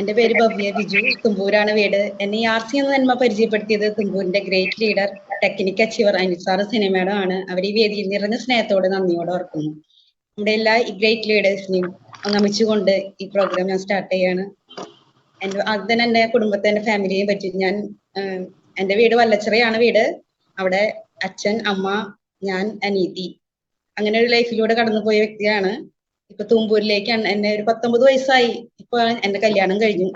എന്റെ പേര് ഭവ്യ ബിജു. തുമ്പൂരാണ് വീട്. എന്നെ ഈ ആർ സി എന്ന നന്മ പരിചയപ്പെടുത്തിയത് തുമ്പൂരിന്റെ ഗ്രേറ്റ് ലീഡർ ടെക്നിക് അച്ചീവർ അനിസാറ് സിനിമയുടെ ആണ്. അവർ ഈ വേദിയിൽ നിറഞ്ഞ സ്നേഹത്തോടെ നന്ദിയോടെ ഓർക്കുന്നു. നമ്മുടെ എല്ലാ ഈ ഗ്രേറ്റ് ലീഡേഴ്സിനെയും നമിച്ചുകൊണ്ട് ഈ പ്രോഗ്രാം ഞാൻ സ്റ്റാർട്ട് ചെയ്യാണ്. ആദ്യം തന്നെ എന്റെ കുടുംബത്തെ, എന്റെ ഫാമിലിയെ പറ്റി ഞാൻ എന്റെ വീട് വല്ലച്ചിറയാണ് വീട്. അവിടെ അച്ഛൻ, അമ്മ, ഞാൻ, അനീതി, അങ്ങനെ ഒരു ലൈഫിലൂടെ കടന്നുപോയ വ്യക്തിയാണ്. ഇപ്പൊ തുമ്പൂരിലേക്കാണ്. എന്നെ ഒരു 19 വയസ്സായി. ഇപ്പൊ എന്റെ കല്യാണം കഴിഞ്ഞു.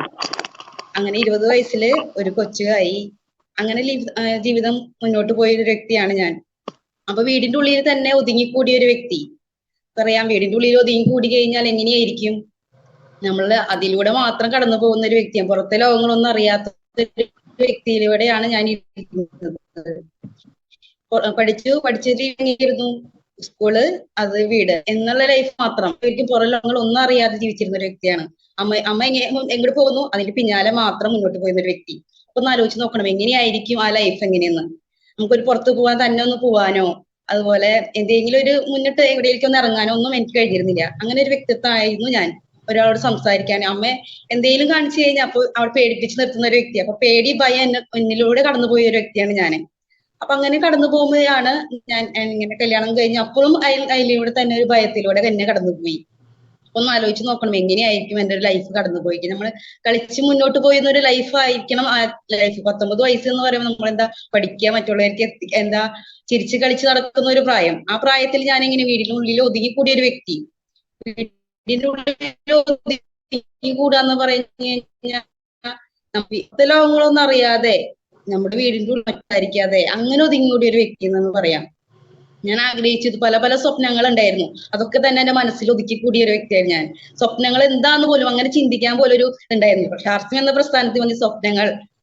അങ്ങനെ 20 വയസ്സില് ഒരു കൊച്ചുമായി. അങ്ങനെ ജീവിതം മുന്നോട്ട് പോയ ഒരു വ്യക്തിയാണ് ഞാൻ. അപ്പൊ വീടിന്റെ ഉള്ളിൽ തന്നെ ഒതുങ്ങിക്കൂടിയ ഒരു വ്യക്തി. പറയാം, വീടിന്റെ ഉള്ളിൽ ഒതുങ്ങിക്കൂടി കഴിഞ്ഞാൽ എങ്ങനെയായിരിക്കും? നമ്മള് അതിലൂടെ മാത്രം കടന്നു പോകുന്ന ഒരു വ്യക്തിയാണ്. പുറത്തെ ലോകങ്ങളൊന്നും അറിയാത്ത ഒരു വ്യക്തിയിലൂടെയാണ് ഞാൻ ഇരിക്കുന്നത്. പഠിച്ചിരുന്നു. സ്കൂള്, അത് വീട് എന്നുള്ള ലൈഫ് മാത്രം. എനിക്ക് പുറം ലോകങ്ങൾ ഒന്നും അറിയാതെ ജീവിച്ചിരുന്ന ഒരു വ്യക്തിയാണ്. അമ്മ എങ്ങോട്ട് പോകുന്നു അതിന്റെ പിന്നാലെ മാത്രം മുന്നോട്ട് പോയിരുന്ന ഒരു വ്യക്തി. അപ്പൊ ഒന്ന് ആലോചിച്ച് നോക്കണം, എങ്ങനെയായിരിക്കും ആ ലൈഫ് എങ്ങനെയെന്ന്. നമുക്കൊരു പുറത്ത് പോകാൻ, തന്നെ ഒന്ന് പോവാനോ അതുപോലെ എന്തെങ്കിലും ഒരു മുന്നിട്ട് എവിടേക്കും ഒന്ന് ഇറങ്ങാനോ ഒന്നും എനിക്ക് കഴിഞ്ഞിരുന്നില്ല. അങ്ങനെ ഒരു വ്യക്തിത്വമായിരുന്നു ഞാൻ. ഒരാളോട് സംസാരിക്കാൻ, അമ്മ എന്തെങ്കിലും കാണിച്ചു കഴിഞ്ഞാൽ അപ്പൊ അവൾ പേടിപ്പിച്ച് നിർത്തുന്ന ഒരു വ്യക്തി. അപ്പൊ പേടി, ഭയം എന്നിലൂടെ കടന്നുപോയ ഒരു വ്യക്തിയാണ് ഞാൻ. അപ്പൊ അങ്ങനെ കടന്നു പോകുമ്പോഴാണ് ഞാൻ ഇങ്ങനെ കല്യാണം കഴിഞ്ഞ് അപ്പോഴും അതിലൂടെ തന്നെ ഒരു ഭയത്തിലൂടെ തന്നെ കടന്നുപോയി. ഒന്ന് ആലോചിച്ച് നോക്കണം, എങ്ങനെയായിരിക്കും എന്റെ ഒരു ലൈഫ് കടന്നുപോയി. നമ്മൾ കളിച്ച് മുന്നോട്ട് പോയിരുന്ന ഒരു ലൈഫ് ആയിരിക്കണം ആ ലൈഫ്. 19 വയസ്സ് എന്ന് പറയുമ്പോൾ നമ്മൾ എന്താ പഠിക്കുക, മറ്റുള്ളവർക്ക് എന്താ ചിരിച്ച് കളിച്ച് നടക്കുന്ന ഒരു പ്രായം. ആ പ്രായത്തിൽ ഞാൻ ഇങ്ങനെ വീടിനുള്ളിൽ ഒതുങ്ങിക്കൂടിയ ഒരു വ്യക്തി. വീടിന്റെ ഉള്ളിൽ ഒതുങ്ങിക്കൂടാന്ന് പറഞ്ഞു കഴിഞ്ഞാൽ നമുക്ക് ലോകങ്ങളൊന്നും അറിയാതെ, നമ്മുടെ വീടിന്റെ ഉള്ളിൽ മറ്റായിരിക്കാതെ അങ്ങനെ ഒതുങ്ങിക്കൂടിയ ഒരു വ്യക്തി എന്ന് പറയാം. ഞാൻ ആഗ്രഹിച്ചത് പല പല സ്വപ്നങ്ങൾ ഉണ്ടായിരുന്നു. അതൊക്കെ തന്നെ എന്റെ മനസ്സിൽ ഒതുക്കി കൂടിയ ഒരു വ്യക്തിയാണ് ഞാൻ. സ്വപ്നങ്ങൾ എന്താന്ന് പോലും അങ്ങനെ ചിന്തിക്കാൻ പോലും ഒരു ഉണ്ടായിരുന്നു. പക്ഷെ ആർസിം എന്ന പ്രസ്ഥാനത്തിൽ വന്ന്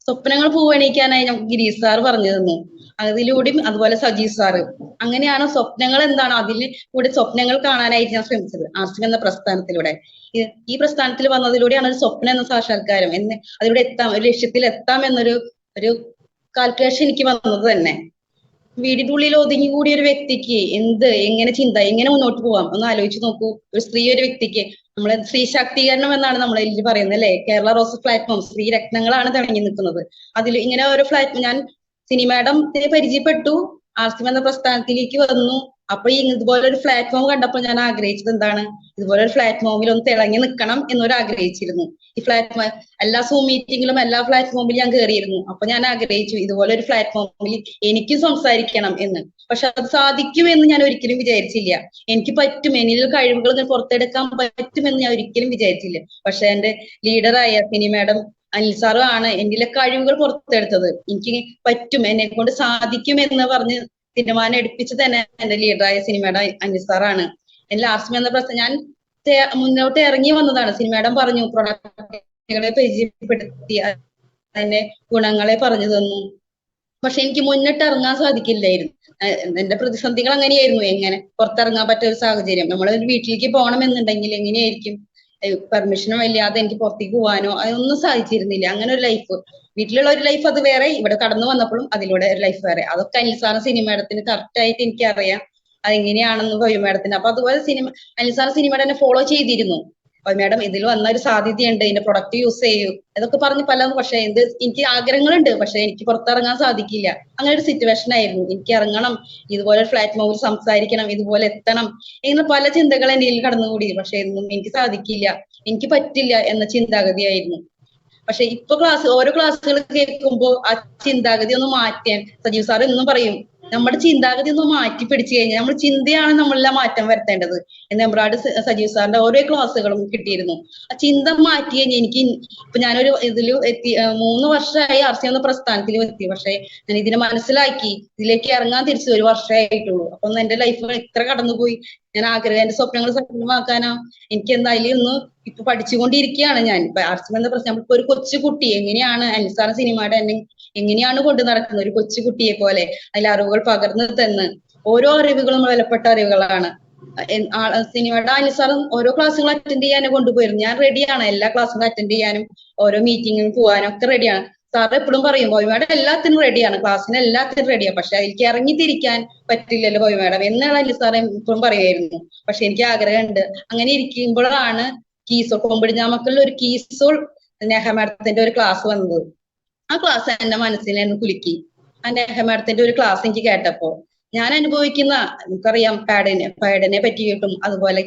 സ്വപ്നങ്ങൾ പൂവണിക്കാനായി നമുക്ക് ഗിരീഷ് സാർ പറഞ്ഞു തന്നു. അതിലൂടെയും അതുപോലെ സജീവ് സാറ്. അങ്ങനെയാണ് സ്വപ്നങ്ങൾ എന്താണ്, അതിൽ കൂടെ സ്വപ്നങ്ങൾ കാണാനായിട്ട് ഞാൻ ശ്രമിച്ചത് ആർസിം എന്ന പ്രസ്ഥാനത്തിലൂടെ. ഈ പ്രസ്ഥാനത്തിൽ വന്നതിലൂടെയാണ് ഒരു സ്വപ്നം എന്ന സാക്ഷാത്കാരം അതിലൂടെ എത്താം, ഒരു ലക്ഷ്യത്തിൽ എത്താം എന്നൊരു കാൽക്കുലേഷൻ എനിക്ക് വന്നത് തന്നെ. വീടിന്റെ ഉള്ളിൽ ഒതുങ്ങിക്കൂടിയ ഒരു വ്യക്തിക്ക് എങ്ങനെ എങ്ങനെ മുന്നോട്ട് പോവാം ഒന്ന് ആലോചിച്ച് നോക്കൂ. ഒരു സ്ത്രീ, ഒരു വ്യക്തിക്ക് നമ്മളെ സ്ത്രീ ശാക്തീകരണം എന്നാണ് നമ്മളതിൽ പറയുന്നത് അല്ലെ. കേരള റോസ് പ്ലാറ്റ്ഫോം സ്ത്രീ രത്നങ്ങളാണ് തിളങ്ങി നിൽക്കുന്നത്. അതിൽ ഇങ്ങനെ ഒരു ഞാൻ സിനിമയുടെ പരിചയപ്പെട്ടു, ആർസിം എന്ന പ്രസ്ഥാനത്തിലേക്ക് വന്നു. അപ്പൊ ഇതുപോലെ ഒരു പ്ലാറ്റ്ഫോം കണ്ടപ്പോൾ ഞാൻ ആഗ്രഹിച്ചത് എന്താണ്, ഇതുപോലെ ഒരു പ്ലാറ്റ്ഫോമിൽ ഒന്ന് തിളങ്ങി നിൽക്കണം എന്നൊരു ആഗ്രഹിച്ചിരുന്നു. ഈ പ്ലാറ്റ്ഫോം എല്ലാ സൂം മീറ്റിങ്ങിലും എല്ലാ പ്ലാറ്റ്ഫോമിലും ഞാൻ കയറിയിരുന്നു. അപ്പൊ ഞാൻ ആഗ്രഹിച്ചു ഇതുപോലെ ഒരു പ്ലാറ്റ്ഫോമിൽ എനിക്കും സംസാരിക്കണം എന്ന്. പക്ഷെ അത് സാധിക്കുമെന്ന് ഞാൻ ഒരിക്കലും വിചാരിച്ചില്ല. എനിക്ക് പറ്റും, എന്നിൽ കഴിവുകൾ പുറത്തെടുക്കാൻ പറ്റുമെന്ന് ഞാൻ ഒരിക്കലും വിചാരിച്ചില്ല. പക്ഷെ എന്റെ ലീഡറായ സിനിമയുടെ അനിൽ സാറും ആണ് എന്നിലെ കഴിവുകൾ പുറത്തെടുത്തത്. എനിക്ക് പറ്റും, എന്നെ കൊണ്ട് സാധിക്കും എന്ന് പറഞ്ഞ് തീരുമാനം എടുപ്പിച്ച് തന്നെ എന്റെ ലീഡറായ സിനിമയുടെ അനിൽ സാറാണ്. എന്റെ ആർസിം എന്ന പ്രശ്നം ഞാൻ മുന്നോട്ട് ഇറങ്ങി വന്നതാണ്. സിനിമയുടെ പറഞ്ഞു, പ്രൊഡക്റ്റുകളെ പരിചയപ്പെടുത്തി അതിന്റെ ഗുണങ്ങളെ പറഞ്ഞു തന്നു. പക്ഷെ എനിക്ക് മുന്നിട്ട് ഇറങ്ങാൻ സാധിക്കില്ലായിരുന്നു. എന്റെ പ്രതിസന്ധികൾ അങ്ങനെയായിരുന്നു. എങ്ങനെ പുറത്തിറങ്ങാൻ പറ്റിയ ഒരു സാഹചര്യം, നമ്മളൊരു വീട്ടിലേക്ക് പോകണമെന്നുണ്ടെങ്കിൽ എങ്ങനെയായിരിക്കും, പെർമിഷനും ഇല്ലാതെ എനിക്ക് പുറത്തേക്ക് പോകാനോ അതൊന്നും സാധിച്ചിരുന്നില്ല. അങ്ങനെ ഒരു ലൈഫ്, വീട്ടിലുള്ള ഒരു ലൈഫ് അത് വേറെ, ഇവിടെ കടന്നു വന്നപ്പോഴും അതിലൂടെ ഒരു ലൈഫ് വേറെ. അതൊക്കെ അനിൽ സാറിന് സിനിമേടത്തിന് കറക്റ്റ് ആയിട്ട് എനിക്ക് അറിയാം അതെങ്ങനെയാണെന്ന് ഭവ്യമേടത്തിന്. അപ്പൊ അതുപോലെ അനിൽ സാർ സിനിമയുടെ തന്നെ ഫോളോ ചെയ്തിരുന്നു. മേഡം ഇതിൽ വന്ന ഒരു സാധ്യതയുണ്ട്, ഇതിന്റെ പ്രൊഡക്റ്റ് യൂസ് ചെയ്യൂ ഇതൊക്കെ പറഞ്ഞ് പലതും. പക്ഷെ എനിക്ക് ആഗ്രഹങ്ങളുണ്ട്, പക്ഷെ എനിക്ക് പുറത്തിറങ്ങാൻ സാധിക്കില്ല. അങ്ങനെ ഒരു സിറ്റുവേഷൻ ആയിരുന്നു. എനിക്ക് ഇറങ്ങണം, ഇതുപോലെ ഒരു പ്ലാറ്റ്ഫോമിൽ സംസാരിക്കണം, ഇതുപോലെ എത്തണം, ഇങ്ങനെ പല ചിന്തകൾ എന്നിൽ കടന്നുകൂടി. പക്ഷെ ഒന്നും എനിക്ക് സാധിക്കില്ല, എനിക്ക് പറ്റില്ല എന്ന ചിന്താഗതിയായിരുന്നു. പക്ഷെ ഇപ്പൊ ഓരോ ക്ലാസ്സുകൾ കേൾക്കുമ്പോൾ ആ ചിന്താഗതി ഒന്ന് മാറ്റാൻ സജീവ് സാർ എന്നും പറയും, നമ്മുടെ ചിന്താഗതി ഒന്ന് മാറ്റി പിടിച്ചു കഴിഞ്ഞാൽ, നമ്മുടെ ചിന്തയാണ് നമ്മളെല്ലാം മാറ്റം വരുത്തേണ്ടത് എന്ന് എംബ്രാഡ് സജീവ് സാറിന്റെ ഓരോ ക്ലാസ്സുകളും കിട്ടിയിരുന്നു. ആ ചിന്ത മാറ്റി കഴിഞ്ഞാൽ എനിക്ക് ഇപ്പൊ ഞാനൊരു എത്തി 3 വർഷമായി ആർസിം എന്ന പ്രസ്ഥാനത്തിൽ എത്തി. പക്ഷെ ഞാൻ ഇതിനെ മനസ്സിലാക്കി ഇതിലേക്ക് ഇറങ്ങാൻ തിരിച്ച് 1 വർഷമേ ആയിട്ടുള്ളൂ. അപ്പൊ എന്റെ ലൈഫ് ഇത്ര കടന്നുപോയി. ഞാൻ എന്റെ സ്വപ്നങ്ങൾ സഫലമാക്കാനോ എനിക്ക് എന്തായാലും ഒന്ന് ഇപ്പൊ പഠിച്ചുകൊണ്ടിരിക്കുകയാണ് ഞാൻ. ഇപ്പൊ ആർസിം എന്ന പ്രശ്നം, നമ്മളിപ്പോ ഒരു കൊച്ചുകുട്ടി എങ്ങനെയാണ് അനിസാർ സിനിമയുടെ എങ്ങനെയാണ് കൊണ്ടു നടക്കുന്നത്, ഒരു കൊച്ചുകുട്ടിയെ പോലെ അതിൽ അറിവുകൾ പകർന്നു തന്ന്. ഓരോ അറിവുകളും വിലപ്പെട്ട അറിവുകളാണ്. സിനിമയുടെ അനിസാറും ഓരോ ക്ലാസ്സുകൾ അറ്റൻഡ് ചെയ്യാനും കൊണ്ടുപോയിരുന്നു. ഞാൻ റെഡിയാണ് എല്ലാ ക്ലാസ്സുകളും അറ്റൻഡ് ചെയ്യാനും ഓരോ മീറ്റിങ്ങിനും പോകാനും ഒക്കെ റെഡിയാണ്. സാർ എപ്പോഴും പറയും ഭവ്യമേടം എല്ലാത്തിനും റെഡിയാണ്, ക്ലാസ്സിന് എല്ലാത്തിനും റെഡിയാണ്, പക്ഷെ എനിക്ക് ഇറങ്ങിത്തിരിക്കാൻ പറ്റില്ലല്ലോ ഭവ്യമേടം എന്നാണ് അനിൽ സാർ എപ്പോഴും പറയുമായിരുന്നു. പക്ഷെ എനിക്ക് ആഗ്രഹമുണ്ട്. അങ്ങനെ ഇരിക്കുമ്പോഴാണ് കൊമ്പടിഞ്ഞാമക്കളിൽ ഒരു കീസോൾ നേഹ മാഡത്തിന്റെ ഒരു ക്ലാസ് വന്നത്. ആ ക്ലാസ് എന്റെ മനസ്സിനെ കുലുക്കി. ആ നേഹ മാഡത്തിന്റെ ഒരു ക്ലാസ് എനിക്ക് കേട്ടപ്പോ ഞാൻ അനുഭവിക്കുന്ന, നമുക്കറിയാം പാഡിനെ പറ്റിയിട്ടും അതുപോലെ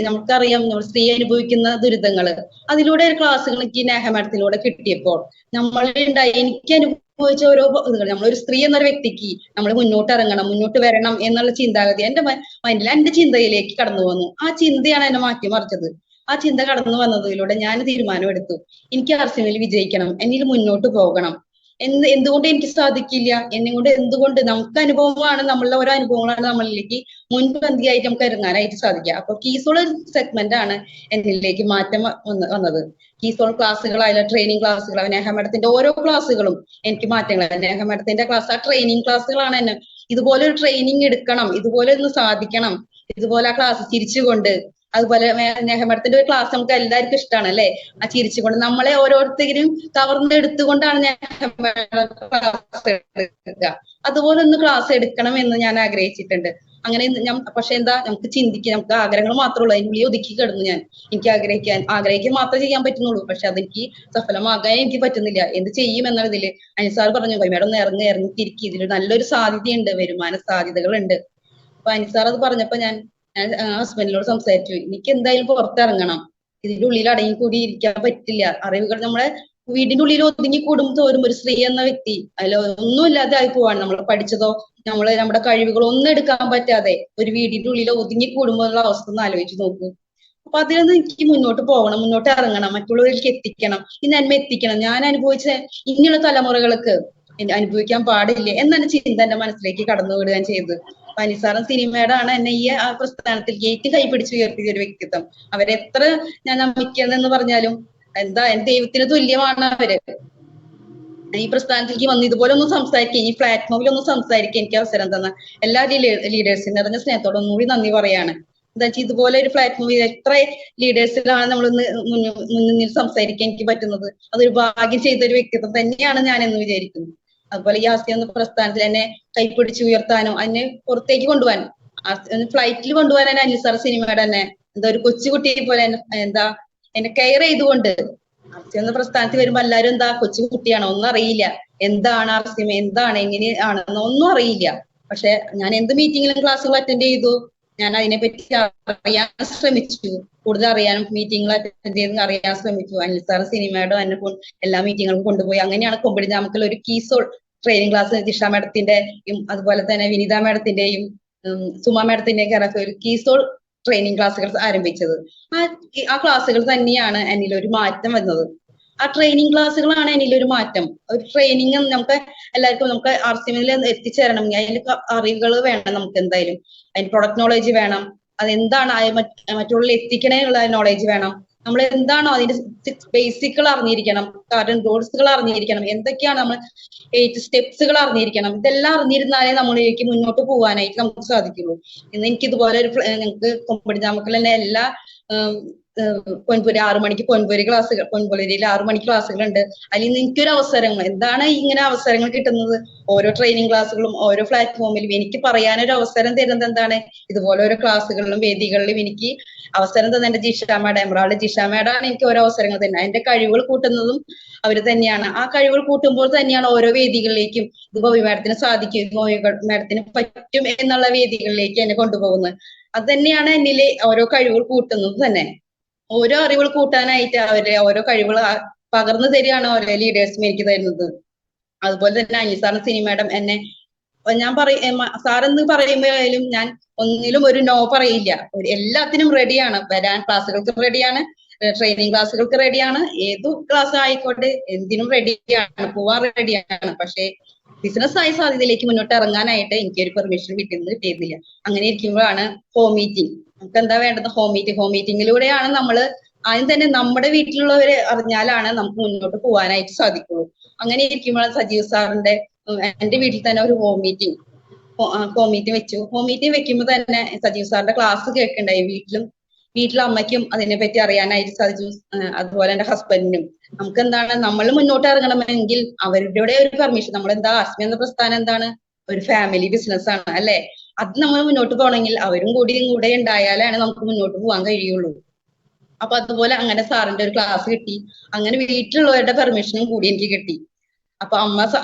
നമുക്കറിയാം നമ്മൾ സ്ത്രീ അനുഭവിക്കുന്ന ദുരിതങ്ങള്, അതിലൂടെ ഒരു ക്ലാസ്സുകൾ എനിക്ക് നേഹ മാഡത്തിലൂടെ കിട്ടിയപ്പോൾ എനിക്ക് അനുഭവിച്ച ഓരോ നമ്മളൊരു സ്ത്രീ എന്നൊരു വ്യക്തിക്ക് നമ്മൾ മുന്നോട്ട് ഇറങ്ങണം, മുന്നോട്ട് വരണം എന്നുള്ള ചിന്താഗതി എന്റെ മൈൻഡിൽ, എന്റെ ചിന്തയിലേക്ക് കടന്നു വന്നു. ആ ചിന്തയാണ് എന്നെ മാറ്റിമറിച്ചത്. ആ ചിന്ത കടന്നു വന്നതിലൂടെ ഞാൻ തീരുമാനമെടുത്തു, എനിക്ക് RCMൽ വിജയിക്കണം, എന്നിൽ മുന്നോട്ട് പോകണം. എന്തുകൊണ്ട് എനിക്ക് സാധിക്കില്ല, എന്നെ കൊണ്ട് എന്തുകൊണ്ട്, നമുക്ക് അനുഭവമാണ്, നമ്മളുടെ ഓരോ അനുഭവങ്ങളാണ് നമ്മളിലേക്ക് മുൻപന്തിയായിട്ട് നമുക്ക് ഇറങ്ങാനായിട്ട് സാധിക്കുക. അപ്പൊ കീസോൾ സെഗ്മെന്റ് ആണ് എന്നിലേക്ക് മാറ്റം വന്നത്. കീസോൾ ക്ലാസ്സുകളായാലും ട്രെയിനിങ് ക്ലാസ്സുകൾ, നേഹ മാഡത്തിന്റെ ഓരോ ക്ലാസ്സുകളും എനിക്ക് മാറ്റങ്ങൾ. നേഹ മാഡത്തിന്റെ ക്ലാസ്, ആ ട്രെയിനിങ് ക്ലാസ്സുകളാണ് എന്നെ ഇതുപോലെ ഒരു ട്രെയിനിങ് എടുക്കണം, ഇതുപോലെ ഒന്ന് സാധിക്കണം, ഇതുപോലെ ആ ക്ലാസ് ചിരിച്ചുകൊണ്ട്, അതുപോലെ നേഹ മാഡത്തിന്റെ ഒരു ക്ലാസ് നമുക്ക് എല്ലാവർക്കും ഇഷ്ടമാണ് അല്ലെ, ആ ചിരിച്ചുകൊണ്ട് നമ്മളെ ഓരോരുത്തരും കവർന്നെടുത്തുകൊണ്ടാണ് നേഹ മാഡം ക്ലാസ് എടുക്കുക. അതുപോലെ ഒന്ന് ക്ലാസ് എടുക്കണം എന്ന് ഞാൻ ആഗ്രഹിച്ചിട്ടുണ്ട്. അങ്ങനെ പക്ഷെ എന്താ, നമുക്ക് ചിന്തിക്കാൻ, നമുക്ക് ആഗ്രഹങ്ങൾ മാത്രമേ ഉള്ളൂ, അതിനുള്ളിൽ ഒതുക്കി കിടന്നു ഞാൻ. എനിക്ക് ആഗ്രഹിക്കാൻ മാത്രമേ ചെയ്യാൻ പറ്റുന്നുള്ളൂ. പക്ഷെ അതെനിക്ക് സഫലമാകാൻ എനിക്ക് പറ്റുന്നില്ല. എന്ത് ചെയ്യും എന്നുള്ളതില് അനിസാർ പറഞ്ഞു, മേഡം ഒന്ന് ഇറങ്ങിത്തിരിക്കും, ഇതിൽ നല്ലൊരു സാധ്യതയുണ്ട്, വരുമാന സാധ്യതകളുണ്ട്. അപ്പൊ അനിസാർ അത് പറഞ്ഞപ്പോ ഞാൻ ഹസ്ബൻഡിനോട് സംസാരിച്ചു, എനിക്ക് എന്തായാലും പുറത്തിറങ്ങണം, ഇതിന്റെ ഉള്ളിൽ അടങ്ങിക്കൂടി ഇരിക്കാൻ പറ്റില്ല. അറിവുകൾ നമ്മളെ വീടിന്റെ ഉള്ളിൽ ഒതുങ്ങി തോറും ഒരു സ്ത്രീ എന്ന വ്യക്തി അതിൽ ഒന്നുമില്ലാതെ ആയി പോവാണ്. നമ്മൾ പഠിച്ചതോ നമ്മുടെ കഴിവുകളോ ഒന്നും എടുക്കാൻ പറ്റാതെ ഒരു വീടിന്റെ ഉള്ളിൽ ഒതുങ്ങി കൂടുമ്പോഴുള്ള അവസ്ഥ ഒന്ന് ആലോചിച്ച് നോക്കൂ. അപ്പൊ അതിൽ നിന്ന് എനിക്ക് മുന്നോട്ട് പോകണം, മുന്നോട്ട് ഇറങ്ങണം, മറ്റുള്ളവരിലേക്ക് എത്തിക്കണം, ഈ നന്മ എത്തിക്കണം, ഞാൻ അനുഭവിച്ച ഇനിയുള്ള തലമുറകൾക്ക് അനുഭവിക്കാൻ പാടില്ല എന്നാണ് ചിന്ത എന്റെ മനസ്സിലേക്ക് കടന്നു വിടുകയും ചെയ്തത്. അനിസാറും സിനിമയുടെയാണ് എന്നെ ഈ പ്രസ്ഥാനത്തിൽ കൈപിടിച്ച് ഉയർത്തിയ ഒരു വ്യക്തിത്വം. അവരെത്ര ഞാൻ നമിക്കുന്നതെന്ന് പറഞ്ഞാലും എന്താ, എന്റെ ദൈവത്തിന് തുല്യമാണ് അവര്. ഈ പ്രസ്ഥാനത്തിലേക്ക് വന്ന് ഇതുപോലെ ഒന്ന് സംസാരിക്കുക, ഈ പ്ലാറ്റ്ഫോമിൽ ഒന്ന് സംസാരിക്കുക എനിക്ക് അവസരം തന്ന എല്ലാ ലീഡേഴ്സിനും നിറഞ്ഞ സ്നേഹത്തോടെ ഒന്നുകൂടി നന്ദി പറയാണ്. എന്താ വെച്ചാൽ ഇതുപോലെ ഒരു പ്ലാറ്റ്ഫോമിൽ എത്ര ലീഡേഴ്സിലാണ് നമ്മളൊന്ന് മുന്നിൽ സംസാരിക്കാൻ എനിക്ക് പറ്റുന്നത്. അതൊരു ഭാഗ്യം ചെയ്ത ഒരു വ്യക്തിത്വം തന്നെയാണ് ഞാൻ എന്ന് വിചാരിക്കുന്നു. അതുപോലെ ഈ ആസ്തി എന്ന പ്രസ്ഥാനത്തിൽ എന്നെ കൈപ്പിടിച്ച് ഉയർത്താനും അതിനെ പുറത്തേക്ക് കൊണ്ടുപോകാനും, ഫ്ലൈറ്റിൽ കൊണ്ടുപോകാൻ അനിസാർ സിനിമയുടെ തന്നെ എന്താ ഒരു കൊച്ചുകുട്ടിയെ പോലെ എന്താ എന്നെ കെയർ ചെയ്തുകൊണ്ട്, ആർസി എന്ന പ്രസ്ഥാനത്തിൽ വരുമ്പോ എല്ലാവരും എന്താ കൊച്ചുകുട്ടിയാണോ ഒന്നും അറിയില്ല, എന്താണ് RCM, എന്താണ്, എങ്ങനെയാണെന്ന് ഒന്നും അറിയില്ല. പക്ഷെ ഞാൻ എന്ത് മീറ്റിങ്ങിലും ക്ലാസ്സുകൾ അറ്റൻഡ് ചെയ്തു, ഞാൻ അതിനെപ്പറ്റി അറിയാൻ ശ്രമിച്ചു, കൂടുതൽ അറിയാനും മീറ്റിങ്ങുകൾ അറ്റൻഡ് ചെയ്ത് അറിയാൻ ശ്രമിച്ചു. അനിൽസാർ സിനിമയുടെ എന്നെ എല്ലാ മീറ്റിങ്ങുകളും കൊണ്ടുപോയി. അങ്ങനെയാണ് കൊമ്പടിഞ്ഞാമക്കൽ ഒരു കീസോൾ ട്രെയിനിങ് ക്ലാസ് ജിഷ മാഡത്തിന്റെയും അതുപോലെ തന്നെ വിനിത മാഡത്തിന്റെയും സുമ മാഡത്തിന്റെയും ഒരു കീസോൾ ട്രെയിനിങ് ക്ലാസ്സുകൾ ആരംഭിച്ചത്. ആ ക്ലാസ്സുകൾ തന്നെയാണ് എന്നിലൊരു മാറ്റം വന്നത്. ആ ട്രെയിനിങ് ക്ലാസ്സുകളാണ് എന്നിലൊരു മാറ്റം. ഒരു ട്രെയിനിങ് നമുക്ക് എല്ലാവർക്കും, നമുക്ക് RCMൽ എത്തിച്ചേരണമെങ്കിൽ അതിന്റെ അറിവുകൾ വേണം, നമുക്ക് എന്തായാലും അതിന്റെ പ്രൊഡക്റ്റ് നോളേജ് വേണം, അതെന്താണ് മറ്റുള്ള എത്തിക്കണേനുള്ള നോളേജ് വേണം, നമ്മൾ എന്താണോ അതിന്റെ ബേസിക്കുകൾ അറിഞ്ഞിരിക്കണം, കാരണം റോഡ്സുകൾ അറിഞ്ഞിരിക്കണം, എന്തൊക്കെയാണ് നമ്മൾ 8 സ്റ്റെപ്സുകൾ അറിഞ്ഞിരിക്കണം. ഇതെല്ലാം അറിഞ്ഞിരുന്നാലേ നമ്മളിലേക്ക് മുന്നോട്ട് പോകാനായിട്ട് നമുക്ക് സാധിക്കുള്ളൂ. ഇന്ന് എനിക്ക് ഇതുപോലെ ഞങ്ങൾക്ക് കൊമ്പടിഞ്ഞാമക്കൽ തന്നെ എല്ലാ പൊൻപുരി 6 മണിക്ക് പൊൻപുരി ക്ലാസ്സുകൾ, പൊൻപുരിയിൽ 6 മണിക്ക് ക്ലാസ്സുകളുണ്ട്. അതിൽ നിന്ന് എനിക്കൊരു അവസരങ്ങൾ, എന്താണ് ഇങ്ങനെ അവസരങ്ങൾ കിട്ടുന്നത്, ഓരോ ട്രെയിനിങ് ക്ലാസ്സുകളും ഓരോ പ്ലാറ്റ്ഫോമിലും എനിക്ക് പറയാനൊരു അവസരം തരുന്നത് എന്താണ്, ഇതുപോലെ ഓരോ ക്ലാസ്സുകളിലും വേദികളിലും എനിക്ക് അവസരം തന്നെ എന്റെ ജിഷ മാഡം, എമറാൾഡ് ജിഷ മാഡാണ് എനിക്ക് ഓരോ അവസരങ്ങൾ തന്നെ. എന്റെ കഴിവുകൾ കൂട്ടുന്നതും അവര് തന്നെയാണ്. ആ കഴിവുകൾ കൂട്ടുമ്പോൾ തന്നെയാണ് ഓരോ വേദികളിലേക്കും ഇത് ഗോപി മാഡത്തിന് സാധിക്കും, ഗോപി മാഡത്തിന് പറ്റും എന്നുള്ള വേദികളിലേക്ക് എന്നെ കൊണ്ടുപോകുന്നത്. അത് തന്നെയാണ് എന്നിലെ ഓരോ കഴിവുകൾ കൂട്ടുന്നത് തന്നെ. ഓരോ അറിവുകൾ കൂട്ടാനായിട്ട് അവരെ ഓരോ കഴിവുകൾ പകർന്നു തരികയാണ് ഓരോ ലീഡേഴ്സും എനിക്ക് തരുന്നത്. അതുപോലെ തന്നെ അനിസാറിന് സിനിമയുടെ എന്നെ ഞാൻ സാറെന്ന് പറയുമ്പോഴും ഞാൻ ഒന്നിലും ഒരു നോ പറയില്ല. എല്ലാത്തിനും റെഡിയാണ്, വരാൻ ക്ലാസ്സുകൾക്ക് റെഡിയാണ്, ട്രെയിനിങ് ക്ലാസ്സുകൾക്ക് റെഡിയാണ്, ഏതു ക്ലാസ് ആയിക്കോട്ടെ എന്തിനും റെഡിയാണ്, പോവാൻ റെഡിയാണ്. പക്ഷെ ബിസിനസ് ആയ സാധ്യതയിലേക്ക് മുന്നോട്ട് ഇറങ്ങാനായിട്ട് എനിക്കൊരു പെർമിഷൻ കിട്ടിയിരുന്നില്ല. അങ്ങനെ ഇരിക്കുമ്പോഴാണ് ഹോം മീറ്റിംഗ്. നമുക്ക് എന്താ വേണ്ടത്, ഹോം മീറ്റിങ്ങിലൂടെയാണ് നമ്മൾ ആദ്യം തന്നെ നമ്മുടെ വീട്ടിലുള്ളവരെ അറിഞ്ഞാലാണ് നമുക്ക് മുന്നോട്ട് പോകാനായിട്ട് സാധിക്കുള്ളൂ. അങ്ങനെ ഇരിക്കുമ്പോഴാണ് സജീവ് സാറിന്റെ എന്റെ വീട്ടിൽ തന്നെ ഒരു ഹോം മീറ്റിംഗ് വെച്ചു. ഹോം മീറ്റിംഗ് വെക്കുമ്പോൾ തന്നെ സജീവ് സാറിന്റെ ക്ലാസ് കേൾക്കണ്ടായി. വീട്ടിലെ അമ്മയ്ക്കും അതിനെ പറ്റി അറിയാനായിട്ട് സാധിച്ചു. അതുപോലെ എന്റെ ഹസ്ബൻഡിനും. നമുക്ക് എന്താണ്, നമ്മൾ മുന്നോട്ട് ഇറങ്ങണമെങ്കിൽ അവരുടെ ഒരു പെർമിഷൻ, നമ്മളെന്താ RCM എന്ന പ്രസ്ഥാനം എന്താണ്, ഒരു ഫാമിലി ബിസിനസ് ആണ് അല്ലെ. അത് നമ്മൾ മുന്നോട്ട് പോകണമെങ്കിൽ അവരും കൂടെ ഉണ്ടായാലാണ് നമുക്ക് മുന്നോട്ട് പോകാൻ കഴിയുള്ളൂ. അപ്പൊ അതുപോലെ അങ്ങനെ സാറിന്റെ ഒരു ക്ലാസ് കിട്ടി. അങ്ങനെ വീട്ടിലുള്ളവരുടെ പെർമിഷനും കൂടി എനിക്ക് കിട്ടി. അപ്പൊ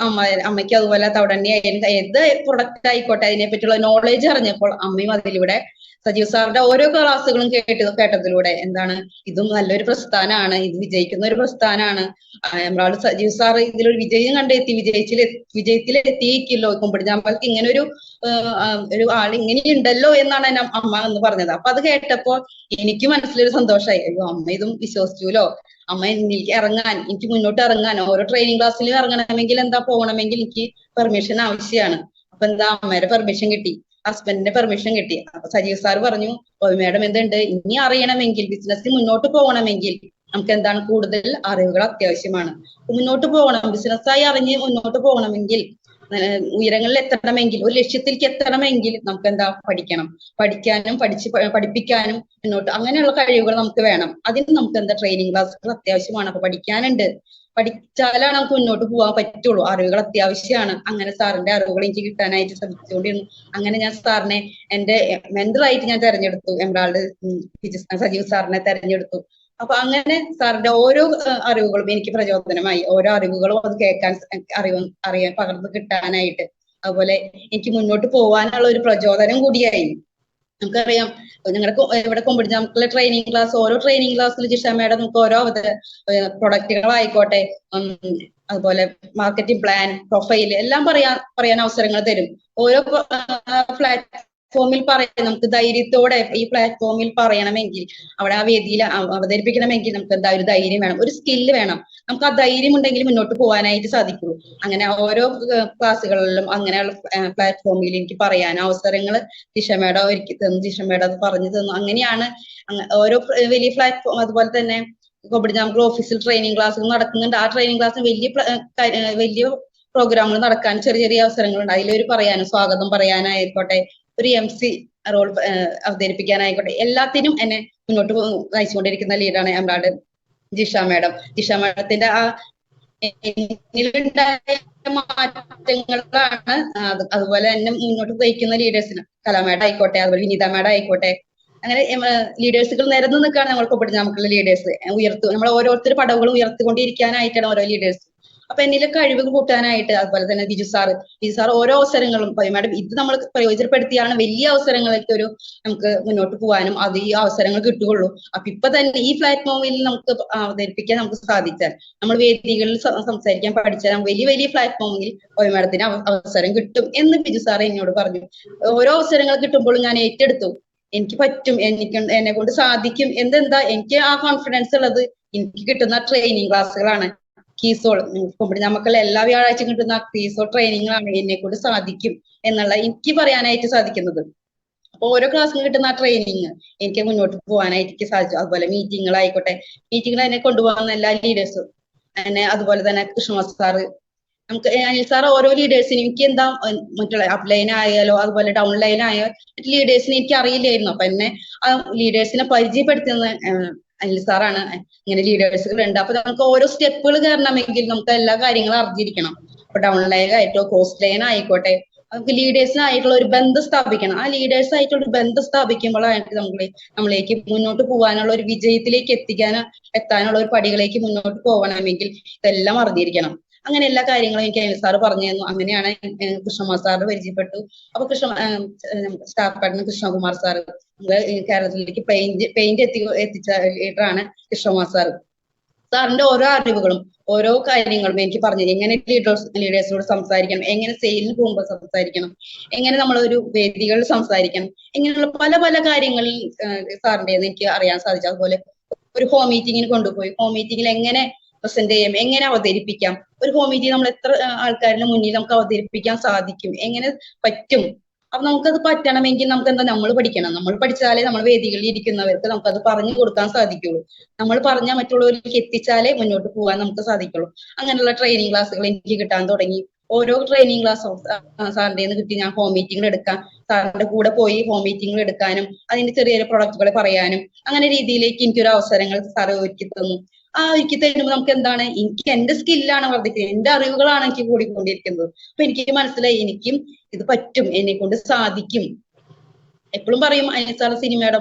അമ്മയ്ക്ക് അതുപോലെ തവിടെണ്ണ ഏത് പ്രൊഡക്റ്റ് ആയിക്കോട്ടെ അതിനെ പറ്റിയുള്ള നോളേജ് അറിഞ്ഞപ്പോൾ അമ്മയും അതിലൂടെ സജീവ് സാറിന്റെ ഓരോ ക്ലാസ്സുകളും കേട്ടതിലൂടെ എന്താണ്, ഇതും നല്ലൊരു പ്രസ്ഥാനമാണ്, ഇത് വിജയിക്കുന്ന ഒരു പ്രസ്ഥാനമാണ്. നമ്മളാള് സജീവ് സാർ ഇതിലൊരു വിജയം കണ്ടെത്തി, വിജയത്തിലെത്തിയില്ലോ. കുമ്പടിഞ്ഞാമ്പലത്ത് ഇങ്ങനെ ഒരു ആൾ ഇങ്ങനെയുണ്ടല്ലോ എന്നാണ് എന്നെ അമ്മ എന്ന് പറഞ്ഞത്. അപ്പൊ അത് കേട്ടപ്പോ എനിക്ക് മനസ്സിലൊരു സന്തോഷമായി. അയ്യോ, അമ്മ ഇതും വിശ്വസിച്ചുല്ലോ. അമ്മ എനിക്ക് എനിക്ക് മുന്നോട്ട് ഇറങ്ങാൻ, ഓരോ ട്രെയിനിങ് ക്ലാസ്സിലും ഇറങ്ങണമെങ്കിൽ പോകണമെങ്കിൽ എനിക്ക് പെർമിഷൻ ആവശ്യമാണ്. അപ്പൊ അമ്മയുടെ പെർമിഷൻ കിട്ടി, ഹസ്ബൻഡിന്റെ പെർമിഷൻ കിട്ടി. അപ്പൊ സജീവ് സാർ പറഞ്ഞു, മാഡം എന്തുണ്ട്, ഇനി അറിയണമെങ്കിൽ, ബിസിനസ്സിൽ മുന്നോട്ട് പോകണമെങ്കിൽ നമുക്ക് കൂടുതൽ അറിവുകൾ അത്യാവശ്യമാണ്. മുന്നോട്ട് പോകണം, ബിസിനസ്സായി അറിഞ്ഞ് മുന്നോട്ട് പോകണമെങ്കിൽ, ഉയരങ്ങളിൽ എത്തണമെങ്കിൽ, ഒരു ലക്ഷ്യത്തിലേക്ക് എത്തണമെങ്കിൽ നമുക്ക് പഠിക്കാനും പഠിപ്പിക്കാനും മുന്നോട്ട് അങ്ങനെയുള്ള കഴിവുകൾ നമുക്ക് വേണം. അതിന് നമുക്ക് ട്രെയിനിങ് ക്ലാസ്സുകൾ അത്യാവശ്യമാണ്. അപ്പൊ പഠിച്ചാലാണ് നമുക്ക് മുന്നോട്ട് പോകാൻ പറ്റുള്ളൂ. അറിവുകൾ അത്യാവശ്യമാണ്. അങ്ങനെ സാറിന്റെ അറിവുകൾ എനിക്ക് കിട്ടാനായിട്ട് ശ്രമിച്ചുകൊണ്ടിരുന്നു. അങ്ങനെ ഞാൻ സാറിനെ എന്റെ മെന്ററായിട്ട് ഞാൻ തെരഞ്ഞെടുത്തു. എംബ്രാൾഡ് സജീവ് സാറിനെ തെരഞ്ഞെടുത്തു. അപ്പൊ അങ്ങനെ സാറിന്റെ ഓരോ അറിവുകളും എനിക്ക് പ്രചോദനമായി. ഓരോ അറിവുകളും അത് കേൾക്കാൻ, അറിയാൻ പകർന്നു കിട്ടാനായിട്ട്, അതുപോലെ എനിക്ക് മുന്നോട്ട് പോകാനുള്ള ഒരു പ്രചോദനം കൂടിയായി. നമുക്കറിയാം, ഞങ്ങളുടെ ഇവിടെ കുമ്പടിഞ്ഞാമക്കളെ ട്രെയിനിങ് ക്ലാസ്, ഓരോ ട്രെയിനിങ് ക്ലാസ്സിൽ ജിഷ മാഡം നമുക്ക് ഓരോ പ്രൊഡക്റ്റുകളായിക്കോട്ടെ, അതുപോലെ മാർക്കറ്റിംഗ് പ്ലാൻ, പ്രൊഫൈൽ എല്ലാം പറയാൻ അവസരങ്ങൾ തരും. ഓരോ പ്ലാറ്റ്ഫോമിൽ നമുക്ക് ധൈര്യത്തോടെ ഈ പ്ലാറ്റ്ഫോമിൽ പറയണമെങ്കിൽ, അവിടെ ആ വേദിയിൽ അവതരിപ്പിക്കണമെങ്കിൽ നമുക്ക് ഒരു ധൈര്യം വേണം, ഒരു സ്കില്ല് വേണം. നമുക്ക് ആ ധൈര്യം ഉണ്ടെങ്കിൽ മുന്നോട്ട് പോകാനായിട്ട് സാധിക്കുള്ളൂ. അങ്ങനെ ഓരോ ക്ലാസ്സുകളിലും അങ്ങനെയുള്ള പ്ലാറ്റ്ഫോമിൽ എനിക്ക് പറയാൻ അവസരങ്ങൾ ജിഷ മേഡം ഒരുക്കി തന്നു. ജിഷ മേഡം അത് പറഞ്ഞു തന്നു. അങ്ങനെയാണ് ഓരോ വലിയ പ്ലാറ്റ്ഫോം, അതുപോലെ തന്നെ കുമ്പടിഞ്ഞാമക്കൾ ഓഫീസിൽ ട്രെയിനിങ് ക്ലാസ്സുകൾ നടക്കുന്നുണ്ട്. ആ ട്രെയിനിങ് ക്ലാസ്സിൽ വലിയ പ്രോഗ്രാമുകൾ നടക്കാൻ ചെറിയ ചെറിയ അവസരങ്ങളുണ്ട്. അതിലൊരു പറയാനും, സ്വാഗതം പറയാനായിക്കോട്ടെ, ഒരു MC റോൾ അവതരിപ്പിക്കാനായിക്കോട്ടെ, എല്ലാത്തിനും എന്നെ മുന്നോട്ട് നയിച്ചുകൊണ്ടിരിക്കുന്ന ലീഡറാണ് എംബ്രാൾഡ് ജിഷ മാഡം. ജിഷ മാഡത്തിന്റെ ആ മാറ്റങ്ങളാണ് അതുപോലെ എന്നെ മുന്നോട്ട് നയിക്കുന്ന ലീഡേഴ്സിന്, കലാമേഡം ആയിക്കോട്ടെ, അതുപോലെ വിനീത മാഡം ആയിക്കോട്ടെ, അങ്ങനെ ലീഡേഴ്സുകൾ നിരന്നു നിൽക്കുകയാണ് നമ്മൾക്ക് നമുക്കുള്ള ലീഡേഴ്സ്. നമ്മൾ ഓരോരുത്തർ പടവുകളും ഉയർത്തിക്കൊണ്ടിരിക്കാനായിട്ടാണ് ഓരോ ലീഡേഴ്സ്. അപ്പൊ എന്നിലെ കഴിവ് കൂട്ടാനായിട്ട്, അതുപോലെ തന്നെ ബിജു സാർ ഓരോ അവസരങ്ങളും മാഡം ഇത് നമ്മൾ പ്രയോജനപ്പെടുത്തിയാണ് വലിയ അവസരങ്ങളിലേക്ക് നമുക്ക് മുന്നോട്ട് പോകാനും അത് ഈ അവസരങ്ങൾ കിട്ടുകയുള്ളൂ. അപ്പൊ ഇപ്പൊ തന്നെ ഈ പ്ലാറ്റ്ഫോമിൽ നമുക്ക് അവതരിപ്പിക്കാൻ നമുക്ക് സാധിച്ചാൽ, നമ്മൾ വേദികളിൽ സംസാരിക്കാൻ പഠിച്ചാൽ വലിയ വലിയ പ്ലാറ്റ്ഫോമിൽ മാഡത്തിന് അവസരം കിട്ടും എന്ന് ബിജു സാർ എന്നോട് പറഞ്ഞു. ഓരോ അവസരങ്ങൾ കിട്ടുമ്പോഴും ഞാൻ ഏറ്റെടുത്തു. എനിക്ക് പറ്റും, എന്നെ കൊണ്ട് സാധിക്കും. എനിക്ക് ആ കോൺഫിഡൻസ് ഉള്ളത് എനിക്ക് കിട്ടുന്ന ട്രെയിനിങ് ക്ലാസ്സുകളാണ്. കീസോൾ കുമ്പടിഞ്ഞാമക്കളെ എല്ലാ വ്യാഴാഴ്ചയും കിട്ടുന്ന കീസോൾ ട്രെയിനിങ്ങളാണ് എന്നെ കൊണ്ട് സാധിക്കും എന്നുള്ള എനിക്ക് പറയാനായിട്ട് സാധിക്കുന്നത്. അപ്പൊ ഓരോ ക്ലാസ്സിന് കിട്ടുന്ന ആ ട്രെയിനിങ് എനിക്ക് മുന്നോട്ട് പോകാനായിട്ട് സാധിച്ചു. അതുപോലെ മീറ്റിങ്ങുകളായിക്കോട്ടെ, മീറ്റിങ്ങിൽ എന്നെ കൊണ്ടുപോകുന്ന എല്ലാ ലീഡേഴ്സും എന്നെ, അതുപോലെ തന്നെ കൃഷ്ണ സാറ്, നമുക്ക് അനിൽ സാർ ഓരോ ലീഡേഴ്സിനും എനിക്ക് മറ്റുള്ള അപ്ലൈൻ ആയാലോ അതുപോലെ ഡൗൺ ലൈൻ ആയാലോ ലീഡേഴ്സിനെ എനിക്ക് അറിയില്ലായിരുന്നു. അപ്പൊ എന്നെ ആ ലീഡേഴ്സിനെ പരിചയപ്പെടുത്തുന്ന അനിൽ സാറാണ്. ഇങ്ങനെ ലീഡേഴ്സുകൾ ഉണ്ട്. അപ്പൊ നമുക്ക് ഓരോ സ്റ്റെപ്പുകൾ കയറണമെങ്കിൽ നമുക്ക് എല്ലാ കാര്യങ്ങളും അറിഞ്ഞിരിക്കണം. അപ്പൊ ഡൗൺ ലൈൻ ആയിട്ടോ കോസ്റ്റ് ലൈൻ ആയിക്കോട്ടെ, നമുക്ക് ലീഡേഴ്സിനായിട്ടുള്ള ഒരു ബന്ധം സ്ഥാപിക്കണം. ആ ലീഡേഴ്സ് ആയിട്ടുള്ള ഒരു ബന്ധം സ്ഥാപിക്കുമ്പോഴായിട്ട് നമ്മളേക്ക് മുന്നോട്ട് പോകാനുള്ള ഒരു വിജയത്തിലേക്ക് എത്താനുള്ള ഒരു പടികളിലേക്ക് മുന്നോട്ട് പോകണമെങ്കിൽ ഇതെല്ലാം അറിഞ്ഞിരിക്കണം. അങ്ങനെ എല്ലാ കാര്യങ്ങളും എനിക്ക് അനിൽ സാറ് പറഞ്ഞു തന്നു. അങ്ങനെയാണ് കൃഷ്ണകുമാർ സാറിന് പരിചയപ്പെട്ടു. അപ്പൊ സ്റ്റാഫ് പാർട്ണർ കൃഷ്ണകുമാർ സാറ് കേരളത്തിലേക്ക് പെയിന്റ് എത്തിച്ച ലീഡറാണ് കൃഷ്ണകുമാർ സാറ്. സാറിന്റെ ഓരോ അറിവുകളും ഓരോ കാര്യങ്ങളും എനിക്ക് പറഞ്ഞു, എങ്ങനെ ലീഡേഴ്സിനോട് സംസാരിക്കണം, എങ്ങനെ സെയിലിന് പോകുമ്പോൾ സംസാരിക്കണം, എങ്ങനെ നമ്മളൊരു വേദികളിൽ സംസാരിക്കണം, ഇങ്ങനെയുള്ള പല പല കാര്യങ്ങളിൽ സാറിന്റെ എനിക്ക് അറിയാൻ സാധിച്ചു. അതുപോലെ ഒരു ഹോം മീറ്റിങ്ങിന് കൊണ്ടുപോയി, ഹോം മീറ്റിങ്ങിൽ എങ്ങനെ പ്രസന്റ് ചെയ്യാം, എങ്ങനെ അവതരിപ്പിക്കാം, ഒരു ഹോം മീറ്റിംഗ് നമ്മൾ എത്ര ആൾക്കാരുടെ മുന്നിൽ നമുക്ക് അവതരിപ്പിക്കാൻ സാധിക്കും, എങ്ങനെ പറ്റും. അപ്പൊ നമുക്കത് പറ്റണമെങ്കിൽ നമുക്ക് നമ്മൾ പഠിക്കണം. നമ്മൾ പഠിച്ചാലേ നമ്മൾ വേദികളിൽ ഇരിക്കുന്നവർക്ക് നമുക്കത് പറഞ്ഞു കൊടുക്കാൻ സാധിക്കുള്ളൂ. നമ്മൾ പറഞ്ഞാൽ മറ്റുള്ളവരിലേക്ക് എത്തിച്ചാലേ മുന്നോട്ട് പോകാൻ നമുക്ക് സാധിക്കുള്ളൂ. അങ്ങനെയുള്ള ട്രെയിനിങ് ക്ലാസ്സുകൾ എനിക്ക് കിട്ടാൻ തുടങ്ങി. ഓരോ ട്രെയിനിങ് ക്ലാസ് സാറിന്റെ നിന്ന് കിട്ടി ഞാൻ ഹോം മീറ്റിംഗിൽ എടുക്കാൻ, സാറിന്റെ കൂടെ പോയി ഹോം മീറ്റിംഗിൽ എടുക്കാനും അതിന്റെ ചെറിയ ചെറിയ പ്രൊഡക്റ്റുകൾ പറയാനും അങ്ങനെ രീതിയിലേക്ക് എനിക്കൊരു അവസരങ്ങൾ സാറ് ഒരുക്കി തന്നു. ആ ഒരുക്കി തരുമ്പോൾ നമുക്ക് എനിക്ക് എന്റെ സ്കില്ലാണ് വർദ്ധിക്കുന്നത്, എന്റെ അറിവുകളാണ് എനിക്ക് കൂടിക്കൊണ്ടിരിക്കുന്നത്. അപ്പൊ എനിക്ക് മനസ്സിലായി എനിക്കും ഇത് പറ്റും, എന്നെ കൊണ്ട് സാധിക്കും. എപ്പോഴും പറയും അനിൽ സാർ, സിനിമയുടെ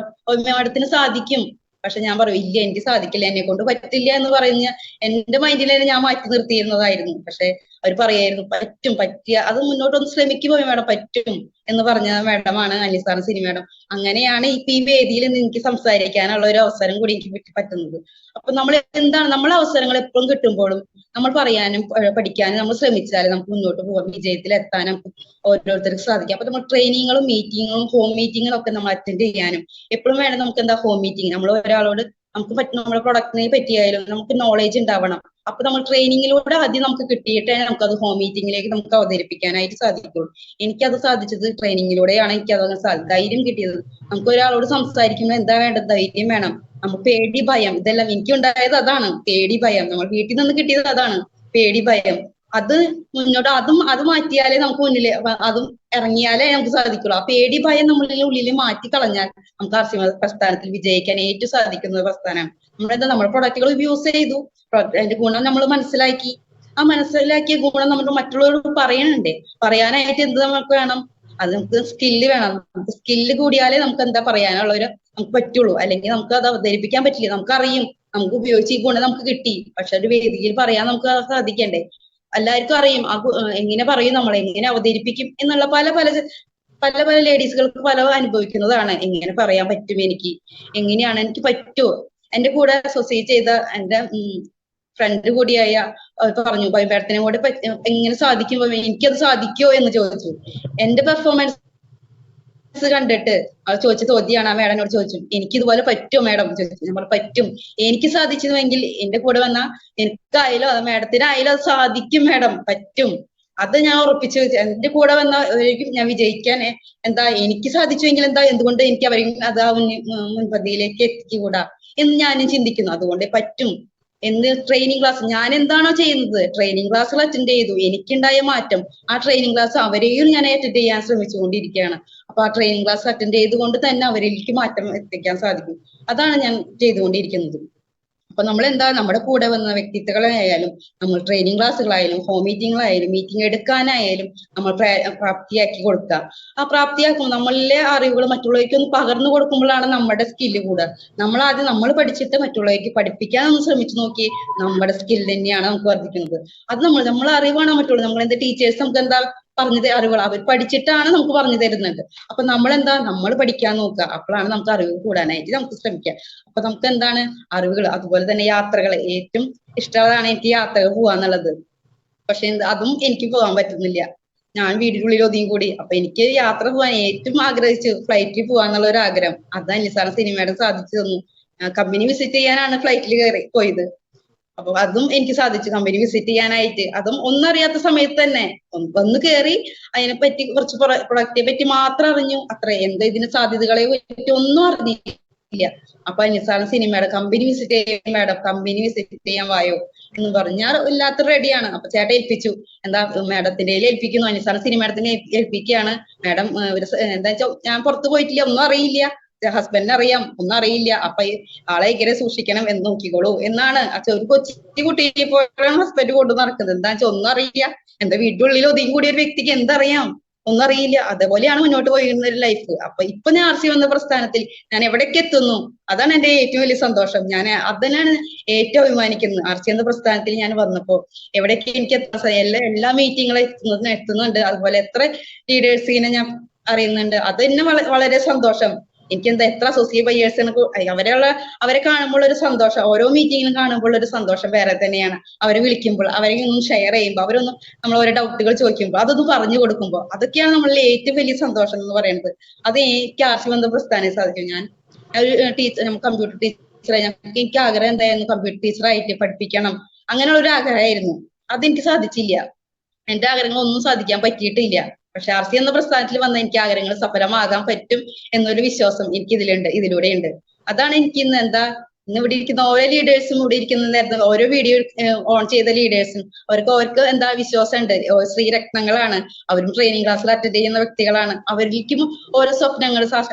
മാഡത്തിന് സാധിക്കും, പക്ഷെ ഞാൻ പറയും ഇല്ല, എനിക്ക് സാധിക്കില്ല, എന്നെ കൊണ്ട് പറ്റില്ല എന്ന് പറഞ്ഞ എന്റെ മൈൻഡിൽ തന്നെ ഞാൻ മാറ്റി നിർത്തിയിരുന്നതായിരുന്നു. പക്ഷെ അവർ പറയായിരുന്നു പറ്റും, പറ്റിയ അത് മുന്നോട്ടൊന്ന് ശ്രമിക്കുമ്പോ മേഡം പറ്റും എന്ന് പറഞ്ഞ മേഡമാണ് അനിസാർ സിനി മേഡം. അങ്ങനെയാണ് ഇപ്പൊ ഈ വേദിയിൽ നിന്ന് എനിക്ക് സംസാരിക്കാനുള്ള ഒരു അവസരം കൂടി എനിക്ക് പറ്റുന്നത്. അപ്പൊ നമ്മൾ എന്താണ്, നമ്മളെ അവസരങ്ങൾ എപ്പോഴും കിട്ടുമ്പോഴും നമ്മൾ പറയാനും പഠിക്കാനും നമ്മൾ ശ്രമിച്ചാൽ നമുക്ക് മുന്നോട്ട് പോകാൻ, വിജയത്തിൽ എത്താൻ നമുക്ക് ഓരോരുത്തർക്ക് സാധിക്കും. അപ്പൊ നമ്മൾ ട്രെയിനിങ്ങുകളും മീറ്റിങ്ങുകളും ഹോം മീറ്റിങ്ങുകളും ഒക്കെ നമ്മൾ അറ്റൻഡ് ചെയ്യാനും എപ്പോഴും വേണം. നമുക്ക് എന്താ ഹോം മീറ്റിംഗ്, നമ്മൾ ഒരാളോട് നമുക്ക് പറ്റുന്ന നമ്മുടെ പ്രൊഡക്റ്റിനെ പറ്റിയായാലും നമുക്ക് നോളേജ് ഉണ്ടാവണം. അപ്പൊ നമ്മൾ ട്രെയിനിങ്ങിലൂടെ ആദ്യം നമുക്ക് കിട്ടിയിട്ടേ നമുക്കത് ഹോം മീറ്റിംഗിലേക്ക് നമുക്ക് അവതരിപ്പിക്കാനായിട്ട് സാധിക്കുള്ളൂ. എനിക്കത് സാധിച്ചത് ട്രെയിനിങ്ങിലൂടെയാണ്. എനിക്കത് ധൈര്യം കിട്ടിയത്. നമുക്ക് ഒരാളോട് സംസാരിക്കുമ്പോൾ എന്താ വേണ്ടത്? ധൈര്യം വേണം. നമുക്ക് പേടി, ഭയം, ഇതെല്ലാം എനിക്കുണ്ടായത് അതാണ്. പേടി, ഭയം, നമ്മൾ വീട്ടിൽ നിന്ന് കിട്ടിയത് അതാണ്, പേടി, ഭയം. അത് മുന്നോട്ട് അത് മാറ്റിയാലേ നമുക്ക് മുന്നിൽ അതും ഇറങ്ങിയാലേ നമുക്ക് സാധിക്കുള്ളൂ. ആ പേടി, ഭയം നമ്മളുടെ ഉള്ളിൽ മാറ്റി കളഞ്ഞാൽ നമുക്ക് ആർ.സി. പ്രസ്ഥാനത്തിൽ വിജയിക്കാൻ ഏറ്റവും സാധിക്കുന്ന പ്രസ്ഥാനമാണ്. നമ്മളെന്താ, നമ്മുടെ പ്രൊഡക്റ്റുകൾ യൂസ് ചെയ്തു, അതിന്റെ ഗുണം നമ്മൾ മനസ്സിലാക്കി. ആ മനസ്സിലാക്കിയ ഗുണം നമുക്ക് മറ്റുള്ളവരോട് പറയണുണ്ടേ. പറയാനായിട്ട് എന്ത് നമുക്ക് വേണം? അത് നമുക്ക് സ്കില്ല് വേണം. നമുക്ക് സ്കില്ല് കൂടിയാലേ നമുക്ക് എന്താ പറയാനുള്ളവര് നമുക്ക് പറ്റുള്ളൂ. അല്ലെങ്കിൽ നമുക്ക് അത് അവതരിപ്പിക്കാൻ പറ്റില്ല. നമുക്കറിയും, നമുക്ക് ഉപയോഗിച്ച് ഈ ഗുണം നമുക്ക് കിട്ടി, പക്ഷെ ഒരു വേദിയിൽ പറയാൻ നമുക്ക് സാധിക്കണ്ടേ? എല്ലാവർക്കും അറിയും എങ്ങനെ പറയും, നമ്മൾ എങ്ങനെ അവതരിപ്പിക്കും എന്നുള്ള പല പല പല പല ലേഡീസുകൾക്ക് പല അനുഭവിക്കുന്നതാണ്. എങ്ങനെ പറയാൻ പറ്റും എനിക്ക്, എങ്ങനെയാണ് എനിക്ക് പറ്റുമോ? എന്റെ കൂടെ അസോസിയേറ്റ് ചെയ്ത എന്റെ ഫ്രണ്ട് കൂടിയായ പറഞ്ഞു, മേഡത്തിനെ കൂടെ എങ്ങനെ സാധിക്കുമ്പോ എനിക്കത് സാധിക്കോ എന്ന് ചോദിച്ചു. എന്റെ പെർഫോമൻസ് കണ്ടിട്ട് അത് ചോദിച്ച ചോദ്യമാണ്. ആ മേഡനോട് ചോദിച്ചു, എനിക്ക് ഇതുപോലെ പറ്റുമോ മേഡം ചോദിച്ചു. നമ്മൾ പറ്റും, എനിക്ക് സാധിച്ചതുമെങ്കിൽ എന്റെ കൂടെ വന്ന എനിക്കായാലും അത് മേഡത്തിനായാലും അത് സാധിക്കും മേഡം, പറ്റും. അത് ഞാൻ ഉറപ്പിച്ചു. എന്റെ കൂടെ വന്ന ഞാൻ വിജയിക്കാൻ എന്താ എനിക്ക് സാധിച്ചുവെങ്കിൽ എന്താ, എന്തുകൊണ്ട് എനിക്ക് അവരെ അത് മുൻപന്തിയിലേക്ക് എത്തിക്കൂടാ എന്ന് ഞാനും ചിന്തിക്കുന്നു. അതുകൊണ്ട് പറ്റും എന്ന് ട്രെയിനിങ് ക്ലാസ് ഞാൻ എന്താണോ ചെയ്യുന്നത്, ട്രെയിനിങ് ക്ലാസ്സുകൾ അറ്റൻഡ് ചെയ്തു. എനിക്കുണ്ടായ മാറ്റം ആ ട്രെയിനിങ് ക്ലാസ് അവരെയും ഞാൻ അറ്റൻഡ് ചെയ്യാൻ ശ്രമിച്ചുകൊണ്ടിരിക്കുകയാണ്. അപ്പൊ ആ ട്രെയിനിങ് ക്ലാസ് അറ്റൻഡ് ചെയ്തുകൊണ്ട് തന്നെ അവരിലേക്ക് മാറ്റം എത്തിക്കാൻ സാധിക്കും. അതാണ് ഞാൻ ചെയ്തുകൊണ്ടിരിക്കുന്നത്. അപ്പൊ നമ്മൾ എന്താ, നമ്മുടെ കൂടെ വന്ന വ്യക്തിത്വങ്ങളായാലും നമ്മൾ ട്രെയിനിങ് ക്ലാസ്സുകളായാലും ഹോം മീറ്റിങ്ങുകളായാലും മീറ്റിംഗ് എടുക്കാനായാലും നമ്മൾ പ്രാപ്തിയാക്കി കൊടുക്കുക. ആ പ്രാപ്തിയാക്കും നമ്മളിലെ അറിവുകൾ മറ്റുള്ളവർക്ക് ഒന്ന് പകർന്നു കൊടുക്കുമ്പോഴാണ് നമ്മുടെ സ്കില്ല് കൂടുക. നമ്മൾ ആദ്യം നമ്മൾ പഠിച്ചിട്ട് മറ്റുള്ളവർക്ക് പഠിപ്പിക്കാൻ ഒന്ന് ശ്രമിച്ചു നോക്കി, നമ്മുടെ സ്കിൽ തന്നെയാണ് നമുക്ക് വർദ്ധിക്കുന്നത്. അത് നമ്മളെ അറിവാണ് മറ്റുള്ളത്. നമ്മൾ എന്താ ടീച്ചേഴ്സ് നമുക്ക് എന്താ പറഞ്ഞു അറിവുകൾ അവർ പഠിച്ചിട്ടാണ് നമുക്ക് പറഞ്ഞു തരുന്നത്. അപ്പൊ നമ്മളെന്താ, നമ്മൾ പഠിക്കാൻ നോക്കുക. അപ്പോഴാണ് നമുക്ക് അറിവ് കൂടാനായിട്ട് നമുക്ക് ശ്രമിക്കാം. അപ്പൊ നമുക്ക് എന്താണ് അറിവുകൾ. അതുപോലെ തന്നെ യാത്രകൾ ഏറ്റവും ഇഷ്ടമാണ് എനിക്ക്, യാത്രകൾ പോവാന്നുള്ളത്. പക്ഷെ അതും എനിക്ക് പോകാൻ പറ്റുന്നില്ല. ഞാൻ വീടിനുള്ളിൽ ഒതുങ്ങി കൂടി. അപ്പൊ എനിക്ക് യാത്ര പോകാൻ ഏറ്റവും ആഗ്രഹിച്ചു ഫ്ലൈറ്റിൽ പോവാന്നുള്ള ഒരു ആഗ്രഹം. അത് അനിസാർ സിനിമയുടെ സാധിച്ചു തന്നു. കമ്പനി വിസിറ്റ് ചെയ്യാനാണ് ഫ്ലൈറ്റിൽ കയറി പോയത്. അപ്പൊ അതും എനിക്ക് സാധിച്ചു, കമ്പനി വിസിറ്റ് ചെയ്യാനായിട്ട്. അതും ഒന്നറിയാത്ത സമയത്ത് തന്നെ വന്ന് കയറി അതിനെപ്പറ്റി കുറച്ച് പ്രൊഡക്റ്റിനെ പറ്റി മാത്രം അറിഞ്ഞു. അത്ര എന്താ ഇതിന് സാധ്യതകളെ പറ്റി ഒന്നും അറിഞ്ഞില്ല. അപ്പൊ അനിസാർ സിനിമയുടെ കമ്പനി വിസിറ്റ് ചെയ്യാൻ മേഡം, കമ്പനി വിസിറ്റ് ചെയ്യാൻ വായോ എന്ന് പറഞ്ഞാൽ ഇല്ലാത്ത റെഡിയാണ്. അപ്പൊ ചേട്ടൻ ഏൽപ്പിച്ചു. എന്താ മേഡത്തിന്റെ ഏൽപ്പിക്കുന്നു, അനിസാർ സിനിമേടത്തിനെ ഏൽപ്പിക്കുകയാണ്. മേഡം എന്താ വെച്ചാൽ ഞാൻ പുറത്തു പോയിട്ടില്ല, ഒന്നും അറിയില്ല, ഹസ്ബൻഡിന് അറിയാം, ഒന്നും അറിയില്ല. അപ്പൊ ആളെ ഇങ്ങനെ സൂക്ഷിക്കണം എന്ന് നോക്കിക്കോളൂ എന്നാണ്. ഒരു കൊച്ചി കുട്ടിയെ പോയാണ് ഹസ്ബൻഡ് കൊണ്ടു നടക്കുന്നത്. എന്താ വെച്ചാൽ ഒന്നും അറിയില്ല. എന്താ വീട്ടിനുള്ളിൽ ഒതുങ്ങി കൂടിയ ഒരു വ്യക്തിക്ക് എന്തറിയാം, ഒന്നും അറിയില്ല. അതേപോലെയാണ് മുന്നോട്ട് പോയിരുന്ന ഒരു ലൈഫ്. അപ്പൊ ഇപ്പൊ ഞാൻ ആർ.സി. വന്ന പ്രസ്ഥാനത്തിൽ ഞാൻ എവിടേക്ക് എത്തുന്നു, അതാണ് എന്റെ ഏറ്റവും വലിയ സന്തോഷം. ഞാൻ അതിനാണ് ഏറ്റവും അഭിമാനിക്കുന്നത്. ആർ.സി. എന്ന പ്രസ്ഥാനത്തിൽ ഞാൻ വന്നപ്പോ എവിടേക്ക് എനിക്ക് എത്താൻ എല്ലാ മീറ്റിങ്ങുകളും എത്തുന്നുണ്ട്. അതുപോലെ എത്ര ലീഡേഴ്സിനെ ഞാൻ അറിയുന്നുണ്ട്. അത് തന്നെ വളരെ സന്തോഷം. എനിക്ക് എന്താ എത്ര അസോസിയേറ്റ് ബയേഴ്സിനെ അവരെ കാണുമ്പോൾ ഒരു സന്തോഷം, ഓരോ മീറ്റിങ്ങിലും കാണുമ്പോൾ ഒരു സന്തോഷം വേറെ തന്നെയാണ്. അവരെ വിളിക്കുമ്പോൾ, അവരെ ഒന്നും ഷെയർ ചെയ്യുമ്പോൾ, അവരൊന്നും നമ്മൾ ഓരോ ഡൗട്ടുകൾ ചോദിക്കുമ്പോൾ അതൊന്നും പറഞ്ഞു കൊടുക്കുമ്പോൾ, അതൊക്കെയാണ് നമ്മളിൽ ഏറ്റവും വലിയ സന്തോഷം എന്ന് പറയുന്നത്. അത് എനിക്ക് ആർ.സി. ബന്ധ പ്രസ്ഥാനം സാധിക്കും. ഞാൻ ഒരു ടീച്ചർ, കമ്പ്യൂട്ടർ ടീച്ചറായി എനിക്ക് ആഗ്രഹം എന്തായിരുന്നു, കമ്പ്യൂട്ടർ ടീച്ചറായിട്ട് പഠിപ്പിക്കണം, അങ്ങനെയുള്ള ഒരു ആഗ്രഹമായിരുന്നു. അതെനിക്ക് സാധിച്ചില്ല. എന്റെ ആഗ്രഹങ്ങളൊന്നും സാധിക്കാൻ പറ്റിയിട്ടില്ല. പക്ഷെ ആർ.സി. എന്ന പ്രസ്ഥാനത്തിൽ വന്ന എനിക്ക് ആഗ്രഹങ്ങൾ സഫലമാകാൻ പറ്റും എന്നൊരു വിശ്വാസം എനിക്ക് ഇതിലൂടെ ഉണ്ട്. അതാണ് എനിക്ക് ഇന്ന് ഇന്ന് ഇവിടെ ഇരിക്കുന്ന ഓരോ ലീഡേഴ്സും, ഇവിടെ ഇരിക്കുന്ന നേരത്തെ ഓരോ വീഡിയോ ഓൺ ചെയ്ത ലീഡേഴ്സും അവർക്ക് എന്താ വിശ്വാസം ഉണ്ട്. ശ്രീരത്നങ്ങളാണ്. അവരും ട്രെയിനിങ് ക്ലാസ്സിൽ അറ്റൻഡ് ചെയ്യുന്ന വ്യക്തികളാണ്. അവരിലേക്കും ഓരോ സ്വപ്നങ്ങൾ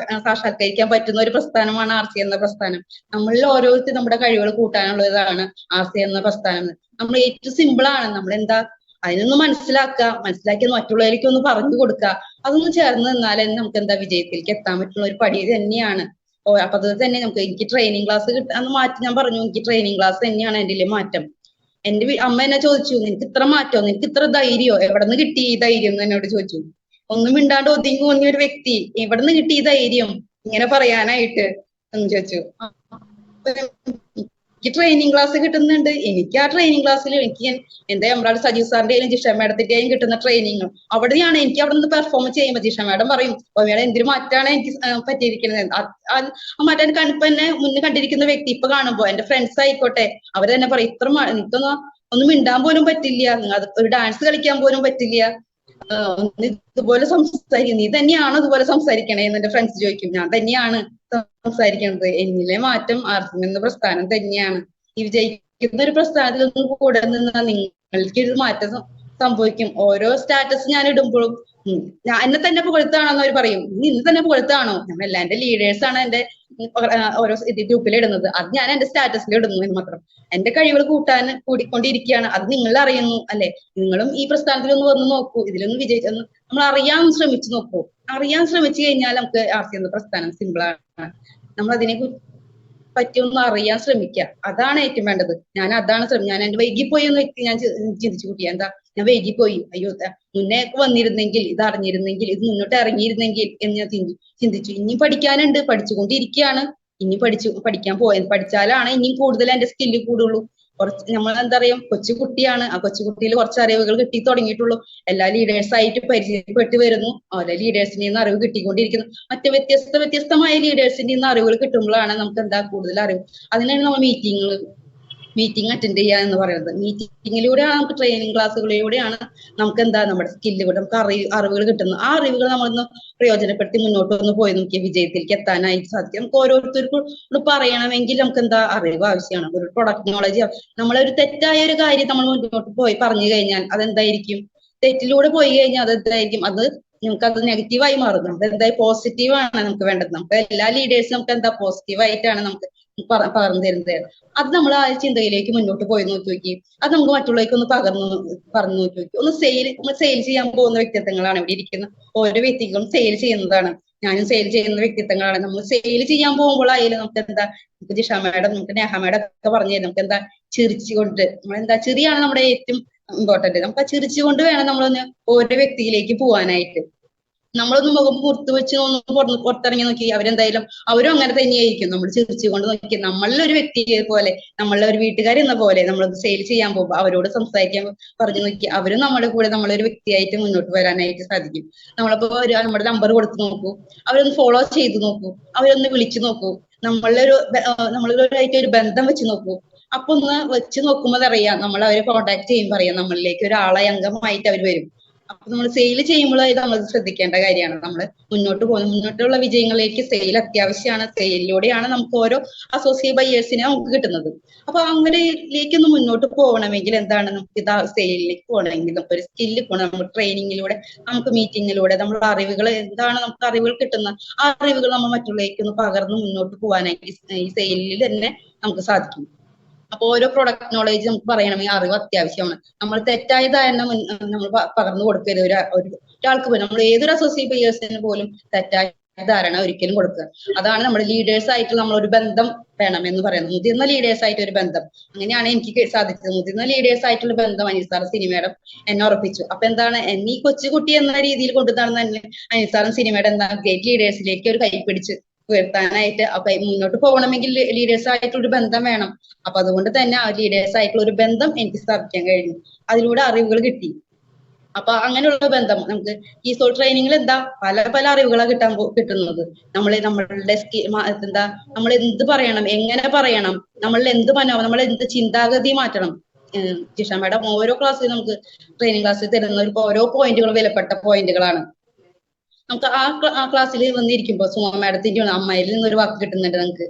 സാക്ഷാത്കരിക്കാൻ പറ്റുന്ന ഒരു പ്രസ്ഥാനമാണ് ആർ.സി. എന്ന പ്രസ്ഥാനം. നമ്മളിൽ ഓരോരുത്തരും നമ്മുടെ കഴിവുകൾ കൂട്ടാനുള്ളതാണ് ആർ.സി. എന്ന പ്രസ്ഥാനം. നമ്മൾ ഏറ്റവും സിമ്പിൾ ആണ്. നമ്മളെന്താ അതിനൊന്ന് മനസ്സിലാക്കി മറ്റുള്ളവർക്ക് ഒന്ന് പറഞ്ഞു കൊടുക്കുക. അതൊന്ന് ചേർന്ന് നിന്നാലേ നമുക്ക് എന്താ വിജയത്തിലേക്ക് എത്താൻ പറ്റുന്ന ഒരു പടി തന്നെയാണ്. അപ്പൊ അത് തന്നെ എനിക്ക് ട്രെയിനിങ് ക്ലാസ് കിട്ടാന്ന് മാറ്റി ഞാൻ പറഞ്ഞു, എനിക്ക് ട്രെയിനിങ് ക്ലാസ് തന്നെയാണ് എന്റെ മാറ്റം. അമ്മ എന്നെ ചോദിച്ചു, നിനക്ക് ഇത്ര മാറ്റോ, നിനക്ക് ഇത്ര ധൈര്യോ, എവിടെ നിന്ന് കിട്ടി ഈ ധൈര്യം എന്ന് എന്നോട് ചോദിച്ചു. ഒന്നും മിണ്ടാണ്ട് ഒതുങ്ങി ഒന്നിയ ഒരു വ്യക്തി എവിടെ നിന്ന് കിട്ടി ഈ ധൈര്യം ഇങ്ങനെ പറയാനായിട്ട് എന്ന് ചോദിച്ചു. എനിക്ക് ട്രെയിനിങ് ക്ലാസ് കിട്ടുന്നുണ്ട്. എനിക്ക് ആ ട്രെയിനിങ് ക്ലാസ്സിൽ എനിക്ക് എന്റെ നമ്മുടെ സജീവ് സാറിന്റെയും ജിഷ മാഡത്തിന്റെയും കിട്ടുന്ന ട്രെയിനിങ് അവിടെയാണ് എനിക്ക് അവിടെ നിന്ന് പെർഫോം ചെയ്യുമ്പോൾ ജിഷ മാഡം പറയും, മേഡം എന്തൊരു മാറ്റാണ് എനിക്ക് പറ്റിയിരിക്കുന്നത്. ആ മാറ്റാൻ ഇപ്പൊ എന്നെ മുന്നേ കണ്ടിരിക്കുന്ന വ്യക്തി ഇപ്പൊ കാണുമ്പോ എന്റെ ഫ്രണ്ട്സ് ആയിക്കോട്ടെ അവര് തന്നെ പറയും, ഇത്ര എനിക്കൊന്നും ഒന്നും മിണ്ടാൻ പോലും പറ്റില്ല, ഒരു ഡാൻസ് കളിക്കാൻ പോലും പറ്റില്ല, ഇതുപോലെ സംസാരിക്കും, നീ തന്നെയാണ് ഇതുപോലെ സംസാരിക്കണേ എന്ന് എന്റെ ഫ്രണ്ട്സ് ചോദിക്കും. ഞാൻ തന്നെയാണ് സംസാരിക്കുന്നത്. എന്നിലെ മാറ്റം ആർസിഎം എന്ന പ്രസ്ഥാനം തന്നെയാണ്. ഈ വിജയിക്കുന്ന ഒരു പ്രസ്ഥാനത്തിൽ ഒന്നും കൂടെ നിന്നാൽ നിങ്ങൾക്ക് ഒരു മാറ്റം സംഭവിക്കും. ഓരോ സ്റ്റാറ്റസ് ഞാൻ ഇടുമ്പോഴും ഞാൻ എന്നെ തന്നെ പുകഴ്ത്താണെന്ന് അവർ പറയും. നീ ഇന്ന് തന്നെ പുകഴ്ത്താണോ? ഞങ്ങളെല്ലാം എന്റെ ലീഡേഴ്സ് ആണ് എന്റെ ഓരോ ഗ്രൂപ്പിൽ ഇടുന്നത്. അത് ഞാൻ എന്റെ സ്റ്റാറ്റസിൽ ഇടുന്നു എന്ന് മാത്രം. എന്റെ കഴിവുകൾ കൂടിക്കൊണ്ടിരിക്കുകയാണ്. അത് നിങ്ങൾ അറിയുന്നു അല്ലെ? നിങ്ങളും ഈ പ്രസ്ഥാനത്തിൽ ഒന്ന് വന്ന് നോക്കൂ, ഇതിലൊന്ന് വിജയിച്ചൊന്ന് നമ്മൾ അറിയാൻ ശ്രമിച്ചു നോക്കൂ. അറിയാൻ ശ്രമിച്ചു കഴിഞ്ഞാൽ നമുക്ക് ആർസിഎം എന്ന പ്രസ്ഥാനം സിമ്പിളാണ്. നമ്മൾ അതിനെ പറ്റിയൊന്നും അറിയാൻ ശ്രമിക്കുക, അതാണ് ഏറ്റവും വേണ്ടത്. ഞാൻ അതാണ് ഞാൻ എന്റെ വൈകിപ്പോയി എന്ന വ്യക്തി ഞാൻ ചിന്തിച്ചു കൂട്ടിയ എന്താ, ഞാൻ വൈകിപ്പോയി, അയ്യോ മുന്നേ വന്നിരുന്നെങ്കിൽ, ഇത് അറിഞ്ഞിരുന്നെങ്കിൽ, ഇത് മുന്നോട്ട് ഇറങ്ങിയിരുന്നെങ്കിൽ എന്ന് ഞാൻ ചിന്തിച്ചു. ഇനി പഠിക്കാനുണ്ട്, പഠിച്ചുകൊണ്ടിരിക്കുകയാണ്. ഇനി പഠിക്കാൻ പഠിച്ചാലാണ് ഇനിയും കൂടുതൽ എന്റെ സ്കില്ല് കൂടുള്ളൂ. നമ്മൾ എന്താ പറയാ, കൊച്ചുകുട്ടിയാണ്. ആ കൊച്ചുകുട്ടിയിൽ കുറച്ച് അറിവുകൾ കിട്ടി തുടങ്ങിയിട്ടുള്ളൂ. എല്ലാ ലീഡേഴ്സായിട്ട് പരിചയപ്പെട്ട് വരുന്നു. ഓരോ ലീഡേഴ്സിന്റെ നിന്ന് അറിവ് കിട്ടിക്കൊണ്ടിരിക്കുന്നു. മറ്റു വ്യത്യസ്തമായ ലീഡേഴ്സിന്റെ നിന്ന് അറിവുകൾ കിട്ടുമ്പോഴാണ് നമുക്ക് എന്താ കൂടുതൽ അറിവ്. അതിനാണ് നമ്മൾ മീറ്റിംഗ് അറ്റൻഡ് ചെയ്യുക എന്ന് പറയുന്നത്. മീറ്റിങ്ങിലൂടെയാണ് നമുക്ക്, ട്രെയിനിങ് ക്ലാസ്സുകളിലൂടെയാണ് നമുക്ക് എന്താ നമ്മുടെ സ്കില്ലുകൾ, നമുക്ക് അറിവുകൾ കിട്ടുന്നു. ആ അറിവുകൾ നമ്മളൊന്ന് പ്രയോജനപ്പെടുത്തി മുന്നോട്ട് ഒന്ന് പോയി നോക്കിയ വിജയത്തിലേക്ക് എത്താനായിട്ട് സാധിക്കും. നമുക്ക് ഓരോരുത്തർക്കും പറയണമെങ്കിൽ നമുക്ക് എന്താ അറിവ് ആവശ്യമാണ്, ഒരു പ്രൊഡക്റ്റ് നോളജ്. നമ്മളൊരു തെറ്റായ ഒരു കാര്യം നമ്മൾ മുന്നോട്ട് പോയി പറഞ്ഞു കഴിഞ്ഞാൽ അതെന്തായിരിക്കും, തെറ്റിലൂടെ പോയി കഴിഞ്ഞാൽ അതെന്തായിരിക്കും, അത് നമുക്ക് അത് നെഗറ്റീവായി മാറും. നമുക്ക് എന്തായാലും പോസിറ്റീവാണ് നമുക്ക് വേണ്ടത്. നമുക്ക് എല്ലാ ലീഡേഴ്സും നമുക്ക് എന്താ പോസിറ്റീവായിട്ടാണ് നമുക്ക് പകർന്നു തരുന്നത്. അത് നമ്മൾ ആ ചിന്തയിലേക്ക് മുന്നോട്ട് പോയി നോക്കി അത് നമുക്ക് മറ്റുള്ളവർക്ക് ഒന്ന് പറഞ്ഞു നോക്കി ഒന്ന് സെയിൽ ചെയ്യാൻ പോകുന്ന വ്യക്തിത്വങ്ങളാണ് ഇവിടെ ഇരിക്കുന്ന ഓരോ വ്യക്തികളും സെയിൽ ചെയ്യുന്നതാണ്. ഞാനും സെയിൽ ചെയ്യുന്ന വ്യക്തിത്വങ്ങളാണ്. നമ്മൾ സെയിൽ ചെയ്യാൻ പോകുമ്പോഴായാലും നമുക്ക് എന്താ, നമുക്ക് ജിഷ മാഡം, നമുക്ക് നേഹ മാഡം ഒക്കെ പറഞ്ഞു തരും. നമുക്ക് എന്താ ചിരിച്ചുകൊണ്ട്, നമ്മളെന്താ ചിരിയാണ് നമ്മുടെ ഏറ്റവും ഇമ്പോർട്ടന്റ്. നമുക്ക് ആ ചിരിച്ചുകൊണ്ട് വേണം നമ്മളൊന്ന് ഓരോ വ്യക്തിയിലേക്ക് പോവാനായിട്ട്. നമ്മളൊന്ന് മുഖം പുറത്ത് വെച്ച് പുറത്തിറങ്ങി നോക്കി അവരെന്തായാലും അവരും അങ്ങനെ തന്നെയായിരിക്കും. നമ്മൾ ചിരിച്ചുകൊണ്ട് നോക്കി നമ്മളിലൊരു വ്യക്തിയെ പോലെ, നമ്മളെ ഒരു വീട്ടുകാരെന്ന പോലെ നമ്മൾ സെയിൽ ചെയ്യാൻ പോകുമ്പോൾ അവരോട് സംസാരിക്കാൻ പറഞ്ഞു നോക്കി അവരും നമ്മുടെ കൂടെ നമ്മളൊരു വ്യക്തിയായിട്ട് മുന്നോട്ട് വരാനായിട്ട് സാധിക്കും. നമ്മളിപ്പോ നമ്മുടെ നമ്പർ കൊടുത്തു നോക്കൂ, അവരൊന്ന് ഫോളോ ചെയ്ത് നോക്കൂ, അവരൊന്ന് വിളിച്ചു നോക്കൂ, നമ്മളൊരായിട്ട് ഒരു ബന്ധം വെച്ച് നോക്കൂ. അപ്പൊ ഒന്ന് വെച്ച് നോക്കുമ്പോൾ അതറിയാം, നമ്മൾ അവരെ കോൺടാക്ട് ചെയ്യുമ്പോൾ അറിയാം നമ്മളിലേക്ക് ഒരാളെ അംഗമായിട്ട് അവർ വരും. അപ്പൊ നമ്മൾ സെയിൽ ചെയ്യുമ്പോൾ നമ്മൾ ശ്രദ്ധിക്കേണ്ട കാര്യമാണ്. നമ്മൾ മുന്നോട്ടുള്ള വിജയങ്ങളിലേക്ക് സെയിൽ അത്യാവശ്യമാണ്. സെയിലിലൂടെയാണ് നമുക്ക് ഓരോ അസോസിയേറ്റ് ബയേഴ്സിനെ നമുക്ക് കിട്ടുന്നത്. അപ്പൊ അങ്ങനെയൊന്ന് മുന്നോട്ട് പോകണമെങ്കിൽ എന്താണ്, നമുക്ക് ഇത് സെയിലിലേക്ക് പോകണമെങ്കിൽ നമുക്ക് ഒരു സ്കില്ല് പോകണം. നമ്മൾ ട്രെയിനിങ്ങിലൂടെ, നമുക്ക് മീറ്റിങ്ങിലൂടെ നമ്മൾ അറിവുകൾ എന്താണ്, നമുക്ക് അറിവുകൾ കിട്ടുന്ന ആ അറിവുകൾ നമ്മൾ മറ്റുള്ളവർക്ക് ഒന്ന് പകർന്ന് മുന്നോട്ട് പോകാനായിട്ട് ഈ സെയിലിൽ തന്നെ നമുക്ക് സാധിക്കും. അപ്പൊ ഓരോ പ്രൊഡക്റ്റ് നോളേജ് നമുക്ക് പറയണമെങ്കിൽ അറിവ് അത്യാവശ്യമാണ്. നമ്മൾ തെറ്റായ ധാരണ നമ്മൾ പകർന്നു കൊടുക്കരുത് ഒരാൾക്ക് പോലും. നമ്മൾ ഏതൊരു അസോസിയേറ്റ് ബയേഴ്സിന് പോലും തെറ്റായ ധാരണ ഒരിക്കലും കൊടുക്കുക. അതാണ് നമ്മുടെ ലീഡേഴ്സ് ആയിട്ട് നമ്മളൊരു ബന്ധം വേണം എന്ന് പറയുന്നത്. മുതിർന്ന ലീഡേഴ്സ് ആയിട്ട് ഒരു ബന്ധം, അങ്ങനെയാണ് എനിക്ക് സാധിച്ചത്. മുതിർന്ന ലീഡേഴ്സ് ആയിട്ടുള്ള ബന്ധം അനിസാറും സിനിമേഡം എന്നെ ഉറപ്പിച്ചു. അപ്പൊ എന്താണ്, എന്നെ ഈ കൊച്ചുകുട്ടി എന്ന രീതിയിൽ കൊണ്ടു നടന്ന അനിസാറും സിനിമേഡം എന്താ ഗ്രേറ്റ് ലീഡേഴ്സിലേക്ക് ഒരു കൈപിടിച്ച് ഉയർത്താനായിട്ട്. അപ്പൊ മുന്നോട്ട് പോകണമെങ്കിൽ ലീഡേഴ്സ് ആയിട്ടുള്ള ഒരു ബന്ധം വേണം. അപ്പൊ അതുകൊണ്ട് തന്നെ ആ ലീഡേഴ്സ് ആയിട്ടുള്ള ഒരു ബന്ധം എനിക്ക് സ്ഥാപിക്കാൻ കഴിഞ്ഞു. അതിലൂടെ അറിവുകൾ കിട്ടി. അപ്പൊ അങ്ങനെയുള്ള ബന്ധം നമുക്ക് ഈ സോൾ ട്രെയിനിങ്ങിൽ എന്താ പല അറിവുകളാണ് കിട്ടുന്നത്. നമ്മളുടെ എന്താ, നമ്മൾ എന്ത് പറയണം, എങ്ങനെ പറയണം, നമ്മൾ എന്ത് ചിന്താഗതി മാറ്റണം. ജിഷ മാഡം ഓരോ ക്ലാസ്സിൽ നമുക്ക് ട്രെയിനിങ് ക്ലാസ്സിൽ തരുന്ന ഓരോ പോയിന്റുകളും വിലപ്പെട്ട പോയിന്റുകളാണ്. നമുക്ക് ആ ക്ലാസ്സിൽ വന്നിരിക്കുമ്പോ സുമ മാഡത്തിന്റെ അമ്മയിൽ നിന്നൊരു വാക്ക് കിട്ടുന്നുണ്ട് നമുക്ക്.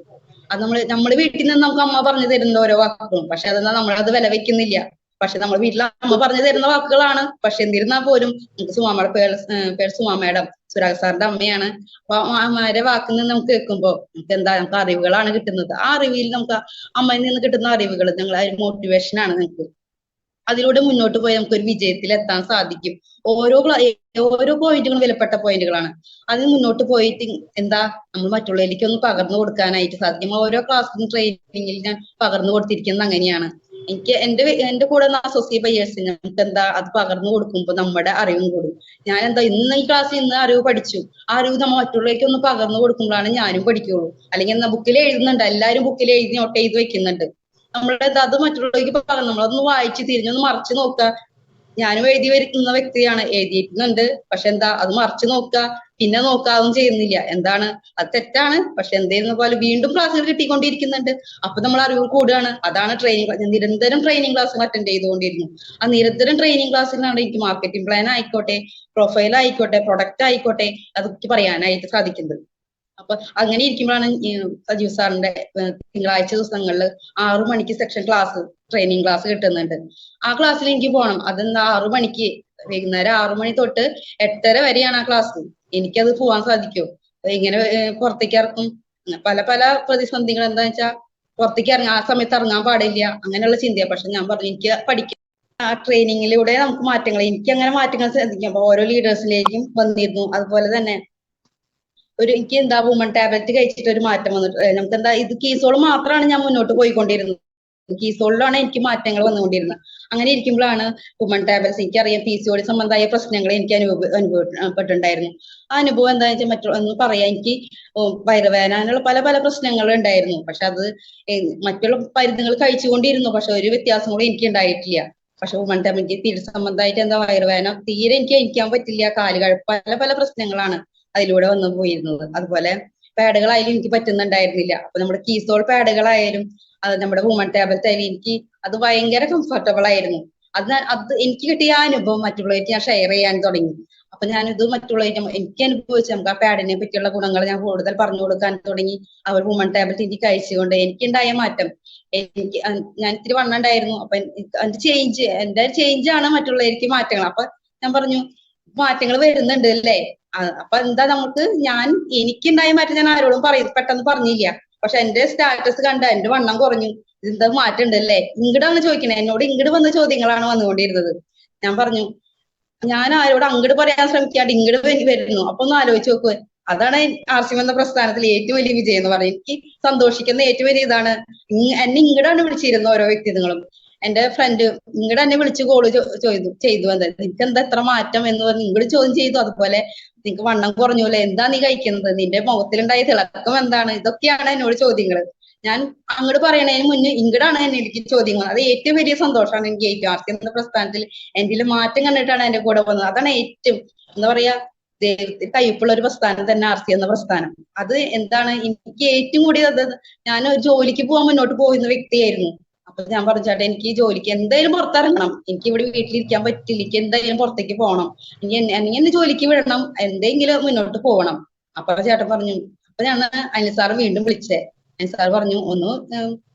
അത് നമ്മുടെ വീട്ടിൽ നിന്ന് നമുക്ക് അമ്മ പറഞ്ഞു തരുന്ന ഓരോ വാക്കുകളും, പക്ഷെ അതെന്നാ നമ്മളത് വില വെക്കുന്നില്ല. പക്ഷെ നമ്മൾ വീട്ടിൽ അമ്മ പറഞ്ഞു തരുന്ന വാക്കുകളാണ്. പക്ഷെ എന്നിരുന്നാൽ പോലും നമുക്ക് സുമാമയുടെ പേര് സുമാ മാഡം, സുരാഗ് സാറിന്റെ അമ്മയാണ്. അപ്പൊ അമ്മയുടെ വാക്കിൽ നിന്ന് നമുക്ക് കേൾക്കുമ്പോ നമുക്ക് അറിവുകളാണ് കിട്ടുന്നത്. ആ അറിവിൽ നമുക്ക് അമ്മയിൽ നിന്ന് കിട്ടുന്ന അറിവുകൾ ഞങ്ങൾ മോട്ടിവേഷൻ ആണ്. നമുക്ക് അതിലൂടെ മുന്നോട്ട് പോയി നമുക്ക് ഒരു വിജയത്തിൽ എത്താൻ സാധിക്കും. ഓരോ ഓരോ പോയിന്റുകളും വിലപ്പെട്ട പോയിന്റുകളാണ്. അതിന് മുന്നോട്ട് പോയിട്ട് എന്താ നമ്മൾ മറ്റുള്ളവരിലേക്ക് ഒന്ന് പകർന്നു കൊടുക്കാനായിട്ട് സാധിക്കും. ഓരോ ക്ലാസ്സിലും ട്രെയിനിങ്ങിൽ ഞാൻ പകർന്നു കൊടുത്തിരിക്കുന്നത് അങ്ങനെയാണ്. എനിക്ക് എന്റെ കൂടെ അസോസിയേറ്റ് ബയേഴ്സ് നമുക്ക് എന്താ അത് പകർന്നു കൊടുക്കുമ്പോൾ നമ്മുടെ അറിവും കൂടും. ഞാൻ എന്താ ഇന്ന് ഈ ക്ലാസ്സിൽ ഇന്ന് അറിവ് പഠിച്ചു, ആ അറിവ് നമ്മൾ മറ്റുള്ളവർക്ക് ഒന്ന് പകർന്നു കൊടുക്കുമ്പോഴാണ് ഞാനും പഠിക്കുള്ളൂ. അല്ലെങ്കിൽ എന്താ ബുക്കിൽ എഴുതുന്നുണ്ട്, എല്ലാവരും ബുക്കിൽ എഴുതി നോട്ട് ചെയ്ത് വെക്കുന്നുണ്ട്. നമ്മളുടെ അത് മറ്റുള്ളവർക്ക് പകർന്നു നമ്മളതൊന്ന് വായിച്ച് തിരിഞ്ഞൊന്ന് മറിച്ച് നോക്കുക. ഞാനും എഴുതി വരുന്ന വ്യക്തിയാണ്, എഴുതിയിരുന്നുണ്ട്. പക്ഷെ എന്താ അത് മറിച്ച് നോക്കുക, പിന്നെ നോക്കാതൊന്നും ചെയ്യുന്നില്ല. എന്താണ് അത് തെറ്റാണ്. പക്ഷെ എന്തായിരുന്ന പോലെ വീണ്ടും ക്ലാസ്സുകൾ കിട്ടിക്കൊണ്ടിരിക്കുന്നുണ്ട്. അപ്പൊ നമ്മൾ അറിവ് കൂടുകയാണ്. അതാണ് ട്രെയിനിങ്. നിരന്തരം ട്രെയിനിങ് ക്ലാസ്സുകൾ അറ്റൻഡ് ചെയ്തുകൊണ്ടിരുന്നു. ആ നിരന്തരം ട്രെയിനിങ് ക്ലാസ്സിലാണ് എനിക്ക് മാർക്കറ്റിംഗ് പ്ലാൻ ആയിക്കോട്ടെ, പ്രൊഫൈൽ ആയിക്കോട്ടെ, പ്രൊഡക്റ്റ് ആയിക്കോട്ടെ, അതൊക്കെ പറയാനായിട്ട് സാധിക്കുന്നത്. അപ്പൊ അങ്ങനെ ഇരിക്കുമ്പോഴാണ് സജീവ് സാറിന്റെ തിങ്കളാഴ്ച ദിവസങ്ങളിൽ 6 മണിക്ക് സെക്ഷൻ ക്ലാസ്, ട്രെയിനിങ് ക്ലാസ് കിട്ടുന്നുണ്ട്. ആ ക്ലാസ്സിൽ എനിക്ക് പോകണം. അതെന്താ 6 മണിക്ക്, വൈകുന്നേരം 6 മണി തൊട്ട് 8:30 വരെയാണ് ആ ക്ലാസ്. എനിക്കത് പോവാൻ സാധിക്കുമോ? ഇങ്ങനെ പുറത്തേക്ക് ഇറക്കും. പല പല പ്രതിസന്ധികൾ എന്താ വെച്ചാൽ പുറത്തേക്ക് ഇറങ്ങാൻ, ആ സമയത്ത് ഇറങ്ങാൻ പാടില്ല, അങ്ങനെയുള്ള ചിന്തയാണ്. പക്ഷെ ഞാൻ പറഞ്ഞു എനിക്ക് പഠിക്കാം. ആ ട്രെയിനിങ്ങിലൂടെ നമുക്ക് മാറ്റങ്ങൾ, എനിക്ക് അങ്ങനെ മാറ്റങ്ങൾ ശ്രദ്ധിക്കാം. അപ്പൊ ഓരോ ലീഡേഴ്സിലേക്കും വന്നിരുന്നു. അതുപോലെ തന്നെ എനിക്ക് എന്താ വുമൺ ടാബ്ലറ്റ് കഴിച്ചിട്ട് ഒരു മാറ്റം വന്നിട്ട് നമുക്ക് എന്താ ഇത് കീസോൾ മാത്രമാണ് ഞാൻ മുന്നോട്ട് പോയിക്കൊണ്ടിരുന്നത്. കീസോളിലാണ് എനിക്ക് മാറ്റങ്ങൾ വന്നുകൊണ്ടിരുന്നത്. അങ്ങനെ ഇരിക്കുമ്പോഴാണ് വുമൺ ടാബ്ലറ്റ്സ്, എനിക്കറിയാം PCOD സംബന്ധമായ പ്രശ്നങ്ങൾ എനിക്ക് അനുഭവപ്പെട്ടിട്ടുണ്ടായിരുന്നു. ആ അനുഭവം എന്താ വെച്ചാൽ ഒന്ന് പറയാം. എനിക്ക് വയറുവേദന അങ്ങനെയുള്ള പല പല പ്രശ്നങ്ങൾ ഉണ്ടായിരുന്നു. പക്ഷെ അത് മറ്റുള്ള മരുന്നുകൾ കഴിച്ചുകൊണ്ടിരുന്നു. പക്ഷെ ഒരു വ്യത്യാസങ്ങളും എനിക്ക് ഉണ്ടായിട്ടില്ല. പക്ഷെ വുമൺ ടാബ്ലറ്റ് പീരീഡ് സംബന്ധമായിട്ട് എന്താ വയറുവേദന തീരെ എനിക്ക് കഴിക്കാൻ പറ്റില്ല, കാലുകൾ പല പല പ്രശ്നങ്ങളാണ് അതിലൂടെ വന്നു പോയിരുന്നത്. അതുപോലെ പാഡുകളായാലും എനിക്ക് പറ്റുന്നുണ്ടായിരുന്നില്ല. അപ്പൊ നമ്മുടെ കീസോൾ പാഡുകളായാലും അത് നമ്മുടെ വുമൺ ടാബ്ലറ്റ് ആയാലും എനിക്ക് അത് ഭയങ്കര കംഫർട്ടബിൾ ആയിരുന്നു. അത് എനിക്ക് കിട്ടിയ ആ അനുഭവം മറ്റുള്ളവർക്ക് ഞാൻ ഷെയർ ചെയ്യാൻ തുടങ്ങി. അപ്പൊ ഞാനിത് മറ്റുള്ളവർക്ക് എനിക്ക് അനുഭവിച്ചു നമുക്ക് ആ പാഡിനെ പറ്റിയുള്ള ഗുണങ്ങൾ ഞാൻ കൂടുതൽ പറഞ്ഞു കൊടുക്കാൻ തുടങ്ങി. അവർ വുമൺ ടാബ്ലറ്റ് എനിക്ക് കഴിച്ചുകൊണ്ട് എനിക്കുണ്ടായ മാറ്റം, എനിക്ക് ഞാൻ ഇത്തിരി വണ്ണം ഉണ്ടായിരുന്നു. അപ്പൊ എന്റെ ചേഞ്ച് ആണ് മറ്റുള്ളവർക്ക് മാറ്റങ്ങൾ. അപ്പൊ ഞാൻ പറഞ്ഞു മാറ്റങ്ങൾ വരുന്നുണ്ട് അല്ലേ. അപ്പൊ എന്താ നമുക്ക് എനിക്കുണ്ടായ മാറ്റം ഞാൻ ആരോടും പെട്ടെന്ന് പറഞ്ഞില്ല. പക്ഷെ എന്റെ സ്റ്റാറ്റസ് കണ്ട എന്റെ വണ്ണം കുറഞ്ഞു, ഇതെന്താ മാറ്റം ഉണ്ട് അല്ലേ. ഇങ്ങടാണ് ചോദിക്കണേ, എന്നോട് ഇങ്ങോട്ട് വന്ന ചോദ്യങ്ങളാണ് വന്നുകൊണ്ടിരുന്നത്. ഞാൻ പറഞ്ഞു ഞാൻ ആരോട് അങ്ങോട്ട് പറയാൻ ശ്രമിക്കാണ്ട് ഇങ്ങോട്ട് വരുന്നു. അപ്പൊ ഒന്ന് ആലോചിച്ച് നോക്കുക. അതാണ് RCM എന്ന പ്രസ്ഥാനത്തിൽ ഏറ്റവും വലിയ വിജയം എന്ന് പറയും. എനിക്ക് സന്തോഷിക്കുന്ന ഏറ്റവും വലിയ ഇതാണ്. എന്നെ ഇങ്ങടാണ് വിളിച്ചിരുന്നത് ഓരോ വ്യക്തിത്വങ്ങളും. എന്റെ ഫ്രണ്ട് ഇങ്ങടെ എന്നെ വിളിച്ച് കോള് ചെയ്തു എന്താ നിനക്ക് എന്താ എത്ര മാറ്റം എന്ന് പറഞ്ഞ് ഇങ്ങോട്ട് ചോദ്യം ചെയ്തു. അതുപോലെ നിനക്ക് വണ്ണം കുറഞ്ഞൂല്ലേ, എന്താ നീ കഴിക്കുന്നത്, നിന്റെ മുഖത്തിലുണ്ടായ തിളക്കം എന്താണ്, ഇതൊക്കെയാണ് എന്നോട് ചോദ്യങ്ങൾ. ഞാൻ അങ്ങോട്ട് പറയണതിന് മുന്നേ ഇങ്ങടാണ് എനിക്ക് ചോദ്യങ്ങൾ. അത് ഏറ്റവും വലിയ സന്തോഷമാണ് എനിക്ക്. RCM എന്ന പ്രസ്ഥാനത്തിൽ എന്റെ മാറ്റം കണ്ടിട്ടാണ് എന്റെ കൂടെ വന്നത്. അതാണ് ഏറ്റവും എന്താ പറയാ ദൈവത്തിൽ കയ്പുള്ള ഒരു പ്രസ്ഥാനം തന്നെ RCM എന്ന പ്രസ്ഥാനം. അത് എന്താണ് എനിക്ക് ഏറ്റവും കൂടി ഞാൻ ഒരു ജോലിക്ക് പോകാൻ മുന്നോട്ട് പോകുന്ന വ്യക്തിയായിരുന്നു. അപ്പൊ ഞാൻ പറഞ്ഞു ചേട്ടാ എനിക്ക് ജോലിക്ക് എന്തായാലും പുറത്തിറങ്ങണം, എനിക്ക് ഇവിടെ വീട്ടിലിരിക്കാൻ പറ്റില്ല, എനിക്ക് എന്തായാലും പുറത്തേക്ക് പോകണം, അല്ലെങ്കിൽ എന്നെ ജോലിക്ക് വിടണം, എന്തെങ്കിലും മുന്നോട്ട് പോകണം. അപ്പൊ ചേട്ടൻ പറഞ്ഞു. അപ്പൊ ഞാൻ അനിൽ സാറ് വീണ്ടും വിളിച്ചേ. അനിൽ സാർ പറഞ്ഞു ഒന്ന്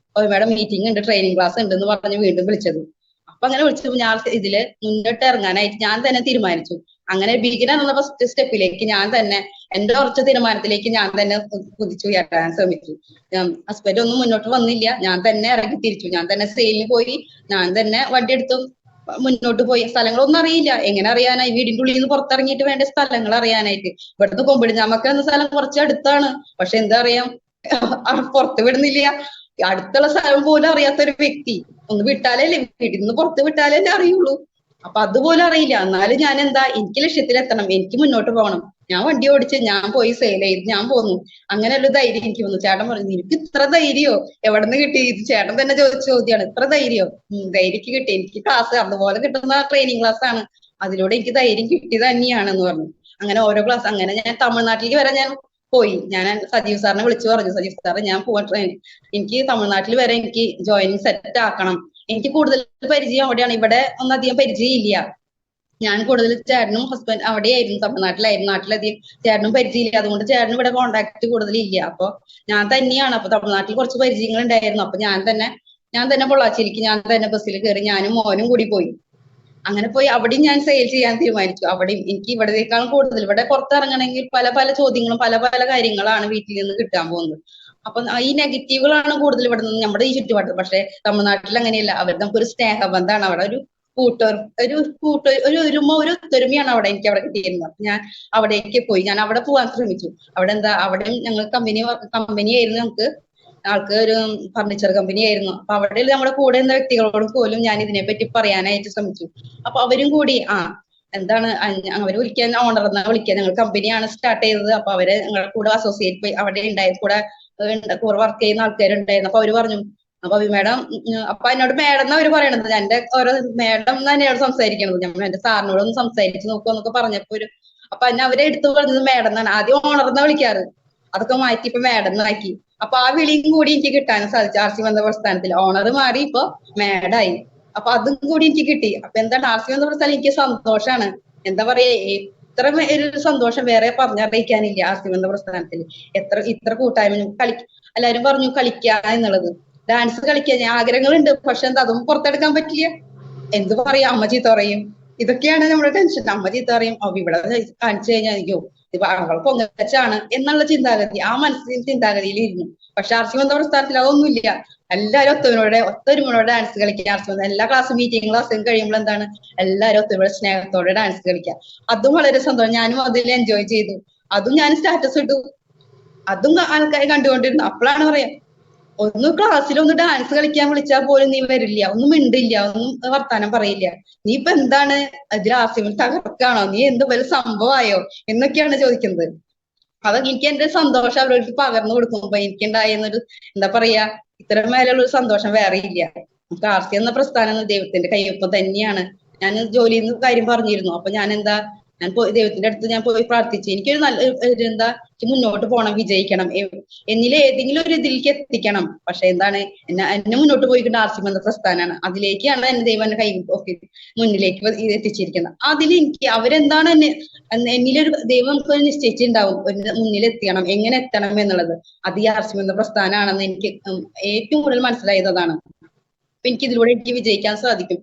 മേഡം മീറ്റിംഗ് ഉണ്ട്, ട്രെയിനിങ് ക്ലാസ് ഉണ്ട് എന്ന് പറഞ്ഞ് വീണ്ടും വിളിച്ചത്. അപ്പൊ അങ്ങനെ വിളിച്ചപ്പോ ഞാൻ ഇതില് മുന്നോട്ട് ഇറങ്ങാനായിട്ട് ഞാൻ തന്നെ തീരുമാനിച്ചു. അങ്ങനെ ബിഗിനർ എന്നുള്ള ഫസ്റ്റ് സ്റ്റെപ്പിലേക്ക് ഞാൻ തന്നെ എന്റെ ഉറച്ച തീരുമാനത്തിലേക്ക് ഞാൻ തന്നെ കുതിച്ചു ഉയർത്താൻ ശ്രമിച്ചു. ഹസ്ബൻഡ് ഒന്നും മുന്നോട്ട് വന്നില്ല, ഞാൻ തന്നെ ഇറങ്ങി തിരിച്ചു. ഞാൻ തന്നെ സെയിലിന് പോയി, ഞാൻ തന്നെ വണ്ടി എടുത്തു മുന്നോട്ട് പോയി. സ്ഥലങ്ങളൊന്നും അറിയില്ല, എങ്ങനെ അറിയാനായി, വീടിന്റെ ഉള്ളിൽ നിന്ന് പുറത്തിറങ്ങിയിട്ട് വേണ്ട സ്ഥലങ്ങൾ അറിയാനായിട്ട്. ഇവിടുന്ന് കൊമ്പിടിഞ്ഞാമക്ക എന്ന സ്ഥലം കുറച്ച് അടുത്താണ്, പക്ഷെ എന്താ അറിയാം പുറത്ത് വിടുന്നില്ല. അടുത്തുള്ള സ്ഥലം പോലും അറിയാത്ത ഒരു വ്യക്തി. ഒന്ന് വിട്ടാലല്ലേ, വീട്ടിൽ നിന്ന് പുറത്ത് വിട്ടാലല്ലേ അറിയുള്ളൂ. അപ്പൊ അതുപോലും അറിയില്ല. എന്നാലും ഞാൻ എന്താ എനിക്ക് ലക്ഷ്യത്തിലെത്തണം, എനിക്ക് മുന്നോട്ട് പോകണം. ഞാൻ വണ്ടി ഓടിച്ച് ഞാൻ പോയി സെയിൽ ചെയ്ത് ഞാൻ പോന്നു. അങ്ങനെയുള്ള ധൈര്യം എനിക്ക് വന്നു. ചേട്ടൻ പറഞ്ഞു നിനക്ക് ഇത്ര ധൈര്യോ എവിടെ നിന്ന് കിട്ടി? ഇത് ചേട്ടൻ തന്നെ ചോദിച്ച ചോദ്യമാണ്, ഇത്ര ധൈര്യോ? ധൈര്യക്ക് കിട്ടി. എനിക്ക് ക്ലാസ് അതുപോലെ കിട്ടുന്ന ട്രെയിനിങ് ക്ലാസ് ആണ്, അതിലൂടെ എനിക്ക് ധൈര്യം കിട്ടിയത് തന്നെയാണെന്ന് പറഞ്ഞു. അങ്ങനെ ഓരോ ക്ലാസ്, അങ്ങനെ ഞാൻ തമിഴ്നാട്ടിലേക്ക് വരെ ഞാൻ പോയി. ഞാൻ സജീവ് സാറിനെ വിളിച്ചു പറഞ്ഞു, സജീവ് സാറ് ഞാൻ പോവാൻ എനിക്ക് തമിഴ്നാട്ടിൽ വരെ എനിക്ക് ജോയിനിങ് സെറ്റ് ആക്കണം. എനിക്ക് കൂടുതൽ പരിചയം അവിടെയാണ്, ഇവിടെ ഒന്നും അധികം പരിചയം ഇല്ല. ഞാൻ കൂടുതൽ ചേട്ടനും ഹസ്ബൻഡ് അവിടെയായിരുന്നു, തമിഴ്നാട്ടിലായിരുന്നു. നാട്ടിലധികം ചേട്ടനും പരിചയമില്ല, അതുകൊണ്ട് ചേട്ടനും ഇവിടെ കോണ്ടാക്ട് കൂടുതലില്ല. അപ്പൊ ഞാൻ തന്നെയാണ്. അപ്പൊ തമിഴ്നാട്ടിൽ കുറച്ച് പരിചയങ്ങൾ ഉണ്ടായിരുന്നു. അപ്പൊ ഞാൻ തന്നെ പൊള്ളാച്ചിയിലേക്ക് ഞാൻ തന്നെ ബസ്സിൽ കയറി ഞാനും മോനും കൂടി പോയി. അങ്ങനെ പോയി അവിടെയും ഞാൻ സെയിൽ ചെയ്യാൻ തീരുമാനിച്ചു. അവിടെയും എനിക്ക് ഇവിടത്തേക്കാളും കൂടുതൽ, ഇവിടെ പുറത്തിറങ്ങണമെങ്കിൽ പല പല ചോദ്യങ്ങളും പല പല കാര്യങ്ങളാണ് വീട്ടിൽ നിന്ന് കിട്ടാൻ പോകുന്നത്. അപ്പൊ ഈ നെഗറ്റീവുകളാണ് കൂടുതൽ ഇവിടെ നിന്ന് നമ്മുടെ ഈ ചുറ്റുപാട്. പക്ഷെ തമിഴ്നാട്ടിൽ അങ്ങനെയല്ല, അവർ നമുക്കൊരു സ്നേഹബന്ധമാണ്. അവിടെ ഒരു ഒരു ഒത്തൊരുമയാണ് അവിടെ എനിക്ക് അവിടെ കിട്ടിയിരുന്നത്. ഞാൻ അവിടേക്ക് പോയി, ഞാൻ അവിടെ പോകാൻ ശ്രമിച്ചു. അവിടെ ഞങ്ങൾ കമ്പനി ആയിരുന്നു, ഞങ്ങൾക്ക് ആൾക്ക് ഒരു ഫർണിച്ചർ കമ്പനി ആയിരുന്നു. അപ്പൊ അവിടെ നമ്മുടെ കൂടെ നിന്ന വ്യക്തികളോട് പോലും ഞാൻ ഇതിനെപ്പറ്റി പറയാനായിട്ട് ശ്രമിച്ചു. അപ്പൊ അവരും കൂടി അവര് വിളിക്കാൻ, ഓണർന്നാ വിളിക്കാൻ, ഞങ്ങൾ കമ്പനിയാണ് സ്റ്റാർട്ട് ചെയ്തത്. അപ്പൊ അവരെ ഞങ്ങളുടെ കൂടെ അസോസിയേറ്റ് അവിടെ കൂടെ വർക്ക് ചെയ്യുന്ന ആൾക്കാരുണ്ടായിരുന്നു. അപ്പൊ അവര് പറഞ്ഞു, അപ്പൊ മേഡം, അപ്പൊ എന്നോട് മേഡം എന്ന് അവര് പറയണത്, എന്റെ ഓരോ മേഡം തന്നെയാണ് സംസാരിക്കണത്. ഞാൻ എന്റെ സാറിനോടൊന്ന് സംസാരിച്ച് നോക്കുക എന്നൊക്കെ പറഞ്ഞപ്പോ അപ്പൊ എന്നെ അവരെ എടുത്തു പറഞ്ഞത് മേഡം എന്നാണ്. ആദ്യം ഓണർന്നാ വിളിക്കാറ്, അതൊക്കെ മാറ്റി ഇപ്പൊ മേഡം എന്നാക്കി. അപ്പൊ ആ വിളിയും കൂടി എനിക്ക് കിട്ടാനും സാധിച്ചു. ആർ സി ബന്ധ പ്രസ്ഥാനത്തിൽ ഓണർ മാറി, ഇപ്പൊ മേഡായി. അപ്പൊ അതും കൂടി എനിക്ക് കിട്ടി. അപ്പൊ എന്താണ് ആർ സി ബന്ധ പ്രസ്ഥാനം എനിക്ക് സന്തോഷാണ്. എന്താ പറയാ, ഇത്ര ഒരു സന്തോഷം വേറെ പറഞ്ഞറിയിക്കാനില്ല. ആർ സി ബന്ധ പ്രസ്ഥാനത്തിൽ ഇത്ര കൂട്ടായ്മ എല്ലാരും പറഞ്ഞു കളിക്കുക എന്നുള്ളത്, ഡാൻസ് കളിക്കാൻ ആഗ്രഹങ്ങളുണ്ട്. പക്ഷെ അതൊന്നും പുറത്തെടുക്കാൻ പറ്റില്ല. എന്ത് പറയാ, അമ്മ ചീത്ത പറയും. ഇതൊക്കെയാണ് നമ്മുടെ ടെൻഷൻ. അമ്മ ചീത്ത പറയും, ഇവിടെ കാണിച്ചു കഴിഞ്ഞാൽ അയ്യോ അവൾ പൊങ്ങച്ചാണ് എന്നുള്ള ചിന്താഗതി, ആ മനസ്സിൽ ചിന്താഗതിയിൽ ഇരുന്നു. പക്ഷെ ആർ സി ബന്ധ പ്രസ്ഥാനത്തിൽ അതൊന്നുമില്ല. എല്ലാവരും ഒത്തൊരുമയോടെ ഡാൻസ് കളിക്കുക. ആർ സി ബന്ധം എല്ലാ ക്ലാസ്സും കഴിയുമ്പോൾ എന്താണ്, എല്ലാവരും ഒത്തൊരുമയോടെ സ്നേഹത്തോടെ ഡാൻസ് കളിക്കുക. അതും വളരെ സന്തോഷം. ഞാനും അതിൽ എൻജോയ് ചെയ്തു. അതും ഞാൻ സ്റ്റാറ്റസ് ഇട്ടു. അതും ആൾക്കാർ കണ്ടുകൊണ്ടിരുന്നു. അപ്പോഴാണ് പറയാ, ക്ലാസ്സിലൊന്ന് ഡാൻസ് കളിക്കാൻ വിളിച്ചാൽ പോലും നീ വരില്ല, ഒന്നും മിണ്ടില്ല, ഒന്നും വർത്താനം പറയില്ല. നീ ഇപ്പൊ എന്താണ് അതിൽ ആസിമിൽ തകർക്കാണോ, നീ എന്ത് വലിയ സംഭവമായോ എന്നൊക്കെയാണ് ചോദിക്കുന്നത്. അതൊക്കെ എനിക്ക് എന്റെ സന്തോഷം അവർക്ക് പകർന്നു കൊടുക്കുമ്പോ എനിക്കുണ്ടായെന്നൊരു എന്താ പറയാ, ഇത്ര മേലുള്ള ഒരു സന്തോഷം വേറെ ഇല്ല. നമുക്ക് ആർ സി എന്ന പ്രസ്ഥാനം ദൈവത്തിന്റെ കയ്യൊപ്പം തന്നെയാണ്. ഞാൻ ജോലിയിൽ നിന്ന് കാര്യം പറഞ്ഞിരുന്നു. അപ്പൊ ഞാൻ ദൈവത്തിന്റെ അടുത്ത് ഞാൻ പോയി പ്രാർത്ഥിച്ചു. എനിക്കൊരു നല്ല എനിക്ക് മുന്നോട്ട് പോകണം, വിജയിക്കണം, എന്നിലെ ഏതെങ്കിലും ഒരു ഇതിലേക്ക് എത്തിക്കണം. പക്ഷെ എന്നെ മുന്നോട്ട് പോയിക്കൊണ്ട് ആർ സി ബന്ധ പ്രസ്ഥാനമാണ്. അതിലേക്കാണ് എന്റെ ദൈവം എന്നെ കൈ മുന്നിലേക്ക് എത്തിച്ചിരിക്കുന്നത്. അതിലെനിക്ക് അവരെന്താണ് എന്നിലൊരു ദൈവം നമുക്ക് നിശ്ചയിച്ചിട്ടുണ്ടാവും, മുന്നിലെത്തിക്കണം, എങ്ങനെ എത്തണം എന്നുള്ളത്. അത് ഈ ആർ സി ബന്ധ പ്രസ്ഥാനമാണെന്ന് എനിക്ക് ഏറ്റവും കൂടുതൽ മനസ്സിലായതാണ്. അപ്പൊ എനിക്ക് വിജയിക്കാൻ സാധിക്കും.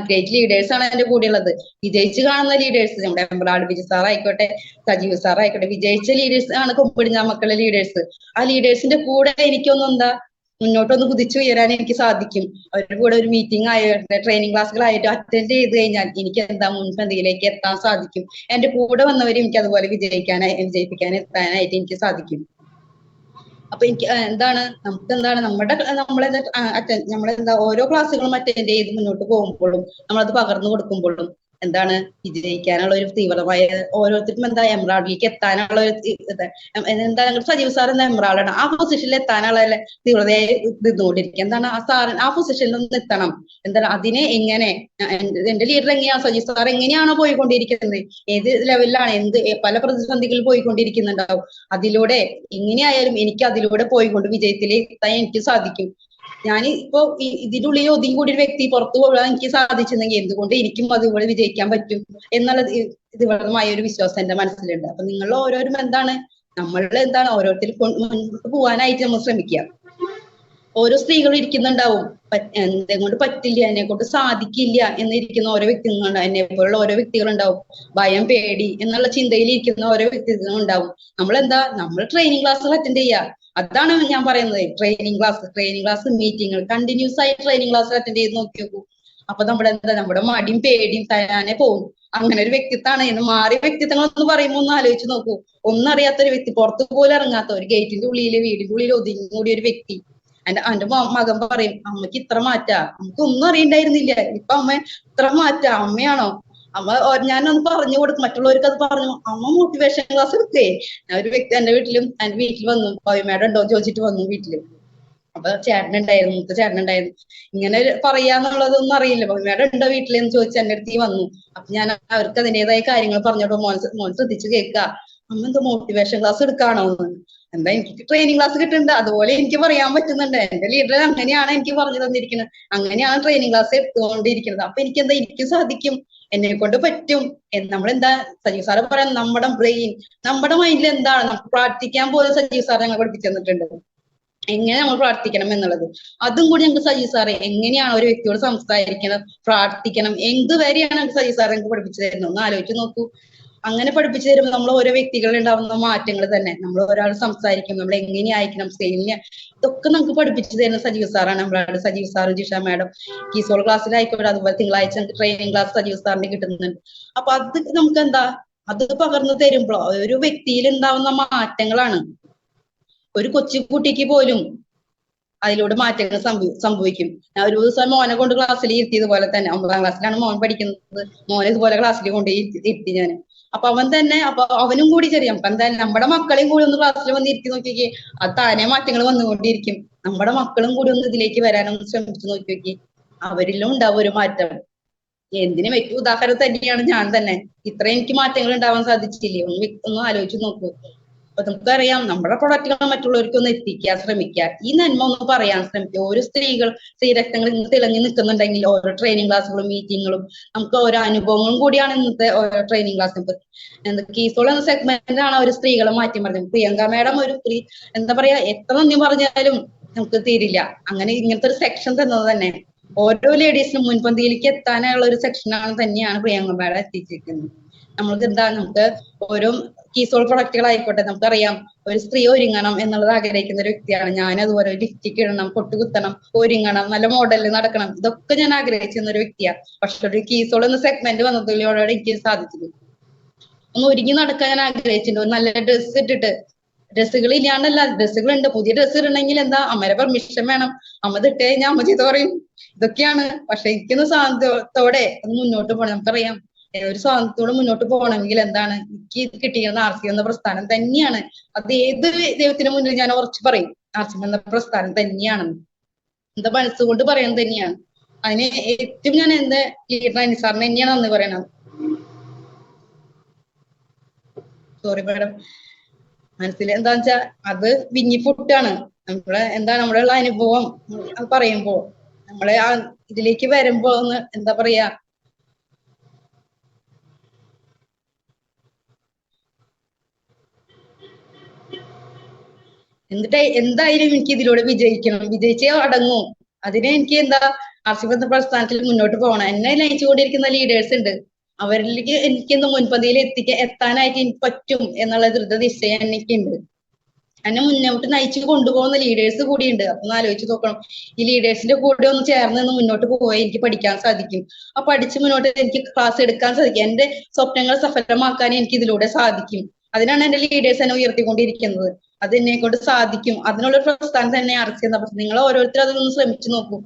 ഗ്രേറ്റ് ലീഡേഴ്സ് ആണ് എന്റെ കൂടെ ഉള്ളത്. വിജയിച്ച് കാണുന്ന ലീഡേഴ്സ്, നമ്മുടെ എംബ്രാഡ് ബിജു സാർ ആയിക്കോട്ടെ, സജീവ് സാർ ആയിക്കോട്ടെ, വിജയിച്ച ലീഡേഴ്സ് ആണ് കൊമ്പിടിഞ്ഞ മക്കളുടെ ലീഡേഴ്സ്. ആ ലീഡേഴ്സിന്റെ കൂടെ എനിക്കൊന്ന് മുന്നോട്ടൊന്ന് കുതിച്ചു ഉയരാൻ എനിക്ക് സാധിക്കും. അവരുടെ കൂടെ ഒരു മീറ്റിംഗ് ആയിട്ട്, ട്രെയിനിങ് ക്ലാസ്സുകളായിട്ട് അറ്റൻഡ് ചെയ്ത് കഴിഞ്ഞാൽ എനിക്ക് മുൻപന്തിയിലേക്ക് എത്താൻ സാധിക്കും. എന്റെ കൂടെ വന്നവരും എനിക്ക് അതുപോലെ വിജയിപ്പിക്കാൻ എത്താനായിട്ട് എനിക്ക് സാധിക്കും. അപ്പൊ എനിക്ക് നമ്മളെന്താ ഓരോ ക്ലാസ്സുകളും അറ്റൻഡ് ചെയ്ത് മുന്നോട്ട് പോകുമ്പോഴും നമ്മളത് പകർന്നു കൊടുക്കുമ്പോഴും വിജയിക്കാനുള്ള ഒരു തീവ്രമായ, ഓരോരുത്തർക്കും എംബ്രായ്ഡറിക്ക് എത്താനുള്ള ഒരു സജീവ് സാർ എംബ്രായ്ഡറാണ്. ആ പൊസിഷനിൽ എത്താനുള്ള തീവ്രതയായി നിന്നുകൊണ്ടിരിക്കുക. ആ പൊസിഷനിൽ ഒന്ന് എത്തണം. അതിനെ എങ്ങനെ എന്റെ ലീഡർ എങ്ങനെയാണ്, സജീവ് സാർ എങ്ങനെയാണോ പോയിക്കൊണ്ടിരിക്കുന്നത്, ഏത് ലെവലിലാണ്, പല പ്രതിസന്ധികളിൽ പോയിക്കൊണ്ടിരിക്കുന്നുണ്ടാവും. അതിലൂടെ എങ്ങനെയായാലും എനിക്ക് അതിലൂടെ പോയിക്കൊണ്ട് വിജയത്തിൽ എത്താൻ എനിക്ക് സാധിക്കും. ഞാനിപ്പോ ഇതിന്റെ ഉള്ളിൽ ഒതുങ്ങി കൂടി ഒരു വ്യക്തി പുറത്തു പോകാൻ എനിക്ക് സാധിച്ചിരുന്നെങ്കിൽ എന്തുകൊണ്ട് എനിക്കും അതുപോലെ വിജയിക്കാൻ പറ്റും എന്നുള്ള തീവ്രമായ ഒരു വിശ്വാസം എന്റെ മനസ്സിലുണ്ട്. അപ്പൊ നിങ്ങൾ ഓരോരും ഓരോരുത്തർ മുന്നോട്ട് പോകാനായിട്ട് നമ്മൾ ശ്രമിക്കുക. ഓരോ സ്ത്രീകളും ഇരിക്കുന്നുണ്ടാവും, എന്നെ കൊണ്ട് പറ്റില്ല, എന്നെ കൊണ്ട് സാധിക്കില്ല എന്നിരിക്കുന്ന ഓരോ വ്യക്തികളുണ്ടാവും. എന്നെ പോലുള്ള ഓരോ വ്യക്തികളുണ്ടാവും. ഭയം, പേടി എന്നുള്ള ചിന്തയിൽ ഇരിക്കുന്ന ഓരോ വ്യക്തികളുണ്ടാവും. നമ്മൾ ട്രെയിനിങ് ക്ലാസ്സുകൾ അറ്റൻഡ് ചെയ്യുക. അതാണ് ഞാൻ പറയുന്നത്. ട്രെയിനിങ് ക്ലാസ് മീറ്റിങ്ങൾ, കണ്ടിന്യൂസ് ആയി ട്രെയിനിങ് ക്ലാസ് അറ്റൻഡ് ചെയ്ത് നോക്കി നോക്കൂ. അപ്പൊ നമ്മുടെ മടിയും പേടിയും തരാനെ പോകും. അങ്ങനെ ഒരു വ്യക്തിത്വമാണ്. മാറിയ വ്യക്തിത്വങ്ങളൊന്ന് പറയുമ്പോൾ ഒന്ന് ആലോചിച്ച് നോക്കൂ. ഒന്നും അറിയാത്തൊരു വ്യക്തി, പുറത്തു പോലും ഇറങ്ങാത്ത, ഒരു ഗേറ്റിന്റെ ഉള്ളിൽ, വീടിന്റെ ഉള്ളിൽ ഒതുങ്ങി കൂടിയ ഒരു വ്യക്തി. എന്റെ മകൻ പറയും, അമ്മയ്ക്ക് ഇത്ര മാറ്റാ, നമുക്ക് ഒന്നും അറിയണ്ടായിരുന്നില്ല, ഇപ്പൊ അമ്മ ഇത്ര മാറ്റാ, അമ്മയാണോ ഞാനൊന്ന് പറഞ്ഞു കൊടുക്കും. മറ്റുള്ളവർക്ക് അത് പറഞ്ഞു, അമ്മ മോട്ടിവേഷൻ ക്ലാസ് എടുത്തേ. ഒരു വ്യക്തി എന്റെ വീട്ടിൽ വന്നു, ഭവിമേടം ഉണ്ടോ ചോദിച്ചിട്ട് വന്നു വീട്ടില്. അപ്പൊ മൂത്ത ചേട്ടനുണ്ടായിരുന്നു. ഇങ്ങനെ പറയാന്നുള്ളതൊന്നും അറിയില്ല. ഭവിമേടം ഉണ്ടോ വീട്ടിലെന്ന് ചോദിച്ച് എന്റെ അടുത്ത് വന്നു. അപ്പൊ ഞാൻ അവർക്ക് അതിൻ്റെതായ കാര്യങ്ങൾ പറഞ്ഞോട്ടോ, മോൻ ശ്രദ്ധിച്ച് കേൾക്കുക, അമ്മ എന്തോ മോട്ടിവേഷൻ ക്ലാസ് എടുക്കാണോ എന്ന്. എനിക്ക് ട്രെയിനിങ് ക്ലാസ് കിട്ടുന്നുണ്ട്, അതുപോലെ എനിക്ക് പറയാൻ പറ്റുന്നുണ്ട്. എന്റെ ലീഡർ അങ്ങനെയാണ് എനിക്ക് പറഞ്ഞു തന്നിരിക്കുന്നത്, അങ്ങനെയാണ് ട്രെയിനിങ് ക്ലാസ് എടുത്തുകൊണ്ടിരിക്കുന്നത്. അപ്പൊ എനിക്ക് സാധിക്കും, എന്നെ കൊണ്ട് പറ്റും. സജീവ് സാറ് പറയാൻ, നമ്മുടെ ബ്രെയിൻ, നമ്മുടെ മൈൻഡിൽ എന്താണ്, നമുക്ക് പ്രാർത്ഥിക്കാൻ പോലും സജീവ് സാറ് ഞങ്ങൾ പഠിപ്പിച്ചു തന്നിട്ടുണ്ട്, എങ്ങനെ നമ്മൾ പ്രാർത്ഥിക്കണം എന്നുള്ളത്. അതും കൂടി ഞങ്ങൾക്ക് സജീവ് സാറെ എങ്ങനെയാണ് ഒരു വ്യക്തിയോട് സംസാരിക്കണം, പ്രാർത്ഥിക്കണം, എന്തുവരെയാണ് ഞങ്ങൾക്ക് സജീവ് സാറ് ഞങ്ങൾക്ക് പഠിപ്പിച്ചു തരുന്നത്. ഒന്ന് ആലോചിച്ച് നോക്കൂ. അങ്ങനെ പഠിപ്പിച്ചു തരുമ്പോൾ നമ്മൾ ഓരോ വ്യക്തികളിൽ ഉണ്ടാവുന്ന മാറ്റങ്ങൾ തന്നെ, നമ്മൾ ഒരാൾ സംസാരിക്കും, നമ്മൾ എങ്ങനെയായിരിക്കണം സ്റ്റേജിൽ, ഇതൊക്കെ നമുക്ക് പഠിപ്പിച്ചു തരുന്ന സജീവ് സാറാണ്. നമ്മളാണ് സജീവ് സാർ, ജിഷ മാഡം, കീസോൾ ക്ലാസ്സിലായിക്കോട്ടെ, അതുപോലെ തിങ്കളാഴ്ച ട്രെയിനിങ് ക്ലാസ് സജീവ് സാറിന് കിട്ടുന്നുണ്ട്. അപ്പൊ അത് നമുക്ക് എന്താ, അത് പകർന്നു തരുമ്പോ ഒരു വ്യക്തിയിൽ ഉണ്ടാവുന്ന മാറ്റങ്ങളാണ്. ഒരു കൊച്ചുകുട്ടിക്ക് പോലും അതിലൂടെ മാറ്റങ്ങൾ സംഭവിക്കും. ഞാൻ ഒരു ദിവസം മോനെ കൊണ്ട് ക്ലാസ്സിൽ ഇരുത്തിയതുപോലെ തന്നെ, 9ാം ക്ലാസ്സിലാണ് മോൻ പഠിക്കുന്നത്, മോനെ ഇതുപോലെ ക്ലാസ്സിൽ കൊണ്ട് ഇരുത്തി ഞാൻ. അപ്പൊ അവൻ തന്നെ, അപ്പൊ അവനും കൂടി ചെറിയ, നമുക്ക് എന്തായാലും നമ്മുടെ മക്കളെയും കൂടി ഒന്ന് ക്ലാസ്സിൽ വന്ന് ഇരുത്തി നോക്കിക്കേ, അത് താനെ മാറ്റങ്ങൾ വന്നുകൊണ്ടിരിക്കും. നമ്മുടെ മക്കളും കൂടി ഒന്ന് ഇതിലേക്ക് വരാനൊന്ന് ശ്രമിച്ചു നോക്കി അവരിലും ഉണ്ടാവും ഒരു മാറ്റം. എന്തിനും ഏറ്റവും ഉദാഹരണം തന്നെയാണ് ഞാൻ തന്നെ. ഇത്രയും എനിക്ക് മാറ്റങ്ങൾ ഉണ്ടാവാൻ സാധിച്ചില്ലേ, ഒന്ന് ആലോചിച്ച് നോക്കൂ. അപ്പൊ നമുക്കറിയാം, നമ്മുടെ പ്രൊഡക്റ്റുകൾ മറ്റുള്ളവർക്ക് ഒന്ന് എത്തിക്കാൻ ശ്രമിക്കുക, ഈ നന്മ ഒന്ന് പറയാൻ ശ്രമിക്കുക. ഓരോ സ്ത്രീരക്തങ്ങൾ ഇന്ന് തിളങ്ങി നിൽക്കുന്നുണ്ടെങ്കിൽ ഓരോ ട്രെയിനിങ് ക്ലാസ്സുകളും മീറ്റിങ്ങുകളും നമുക്ക് ഓരോ അനുഭവങ്ങളും കൂടിയാണ് ഇന്നത്തെ ഓരോ ട്രെയിനിങ് ക്ലാസ്. കീസോൾ എന്ന സെഗ്മെന്റാണ് ഒരു സ്ത്രീകളെ മാറ്റി പറഞ്ഞത്. പ്രിയങ്ക മാഡം ഒരു സ്ത്രീ, എന്താ പറയാ, എത്ര നന്ദി പറഞ്ഞാലും നമുക്ക് തീരില്ല. അങ്ങനെ ഇങ്ങനത്തെ ഒരു സെക്ഷൻ തന്നത് തന്നെ ഓരോ ലേഡീസിനും മുൻപന്തിയിലേക്ക് എത്താനുള്ള ഒരു സെക്ഷനാണ് തന്നെയാണ് പ്രിയങ്ക മാഡം എത്തിച്ചിരിക്കുന്നത്. നമ്മൾക്ക് എന്താ, നമുക്ക് ഓരോ കീസോൾ പ്രൊഡക്റ്റുകളായിക്കോട്ടെ, നമുക്കറിയാം ഒരു സ്ത്രീ ഒരുങ്ങണം എന്നുള്ളത് ആഗ്രഹിക്കുന്ന ഒരു വ്യക്തിയാണ് ഞാൻ. അതുപോലെ ലിപ്സ്റ്റിക് ഇടണം, പൊട്ടുകുത്തണം, ഒരുങ്ങണം, നല്ല മോഡലിൽ നടക്കണം, ഇതൊക്കെ ഞാൻ ആഗ്രഹിച്ചിരുന്ന ഒരു വ്യക്തിയാണ്. പക്ഷെ ഒരു കീസോൾ എന്ന സെഗ്മെന്റ് വന്നതിലൂടെ എനിക്ക് സാധിച്ചത് ഒന്ന് ഒരുങ്ങി നടക്കാൻ ഞാൻ ആഗ്രഹിച്ചിട്ടുണ്ട്. ഒരു നല്ല ഡ്രസ്സ് ഇട്ടിട്ട്, ഡ്രസ്സുകൾ ഇല്ലാണ്ടല്ല, ഡ്രസ്സുകളുണ്ട്. പുതിയ ഡ്രസ്സ് ഇടണമെങ്കിൽ എന്താ, അമ്മയുടെ പെർമിഷൻ വേണം, അമ്മ ഇട്ട് കഴിഞ്ഞാൽ അമ്മ ചെയ്ത് പറയും, ഇതൊക്കെയാണ്. പക്ഷെ എനിക്കൊന്ന് സ്വാതന്ത്ര്യത്തോടെ ഒന്ന് മുന്നോട്ട് പോകണം. നമുക്കറിയാം ഒരു സ്വാതന്ത്ര്യത്തോടെ മുന്നോട്ട് പോകണമെങ്കിൽ എന്താണ്, എനിക്ക് കിട്ടിയിരുന്ന ആർസി എന്ന പ്രസ്ഥാനം തന്നെയാണ്. അത് ഏത് ദൈവത്തിന് മുന്നിൽ ഞാൻ ഉറച്ചു പറയും, ആർസി എന്ന പ്രസ്ഥാനം തന്നെയാണെന്ന്. എന്താ മനസ്സുകൊണ്ട് പറയുന്നത് തന്നെയാണ്. അതിന് ഏറ്റവും ഞാൻ എന്റെ ലീഡർ അനിസാറിന് തന്നെയാണ് നന്ദി പറയണത്. സോറി മാഡം, മനസ്സിൽ എന്താന്ന് വെച്ചാ അത് വിങ്ങിപ്പൊട്ടാണ്. നമ്മുടെ ഉള്ള അനുഭവം പറയുമ്പോ, നമ്മളെ ആ ഇതിലേക്ക് വരുമ്പോ ഒന്ന് എന്താ പറയാ, എന്നിട്ട് എന്തായാലും എനിക്ക് ഇതിലൂടെ വിജയിക്കണം, വിജയിച്ചേ അടങ്ങൂ. അതിന് എനിക്ക് എന്താ, ആർസിബന്ധ പ്രസ്ഥാനത്തിൽ മുന്നോട്ട് പോകണം. എന്നെ നയിച്ചുകൊണ്ടിരിക്കുന്ന ലീഡേഴ്സ് ഉണ്ട്, അവരിലേക്ക് എനിക്കൊന്ന് മുൻപന്തിയിൽ എത്താനായിട്ട് എനിക്ക് പറ്റും എന്നുള്ള ദൃഢനിശ്ചയം എനിക്കുണ്ട്. എന്നെ മുന്നോട്ട് നയിച്ചു കൊണ്ടുപോകുന്ന ലീഡേഴ്സ് കൂടിയുണ്ട്. അപ്പൊ ഒന്ന് ആലോചിച്ച് നോക്കണം, ഈ ലീഡേഴ്സിന്റെ കൂടെ ഒന്ന് ചേർന്ന് നിന്ന് മുന്നോട്ട് പോയാൽ എനിക്ക് പഠിക്കാൻ സാധിക്കും. ആ പഠിച്ച് മുന്നോട്ട് എനിക്ക് ക്ലാസ് എടുക്കാൻ സാധിക്കും. എന്റെ സ്വപ്നങ്ങൾ സഫലമാക്കാൻ എനിക്ക് ഇതിലൂടെ സാധിക്കും. അതിനാണ് എന്റെ ലീഡേഴ്സ് എന്നെ ഉയർത്തിക്കൊണ്ടിരിക്കുന്നത്. അത് എന്നെ കൊണ്ട് സാധിക്കും. അതിനുള്ള പ്രസ്ഥാനം തന്നെ ആർസി എന്ന പ്രസ്ഥാനം. നിങ്ങൾ ഓരോരുത്തരും അതൊന്ന് ശ്രമിച്ചു നോക്കൂ.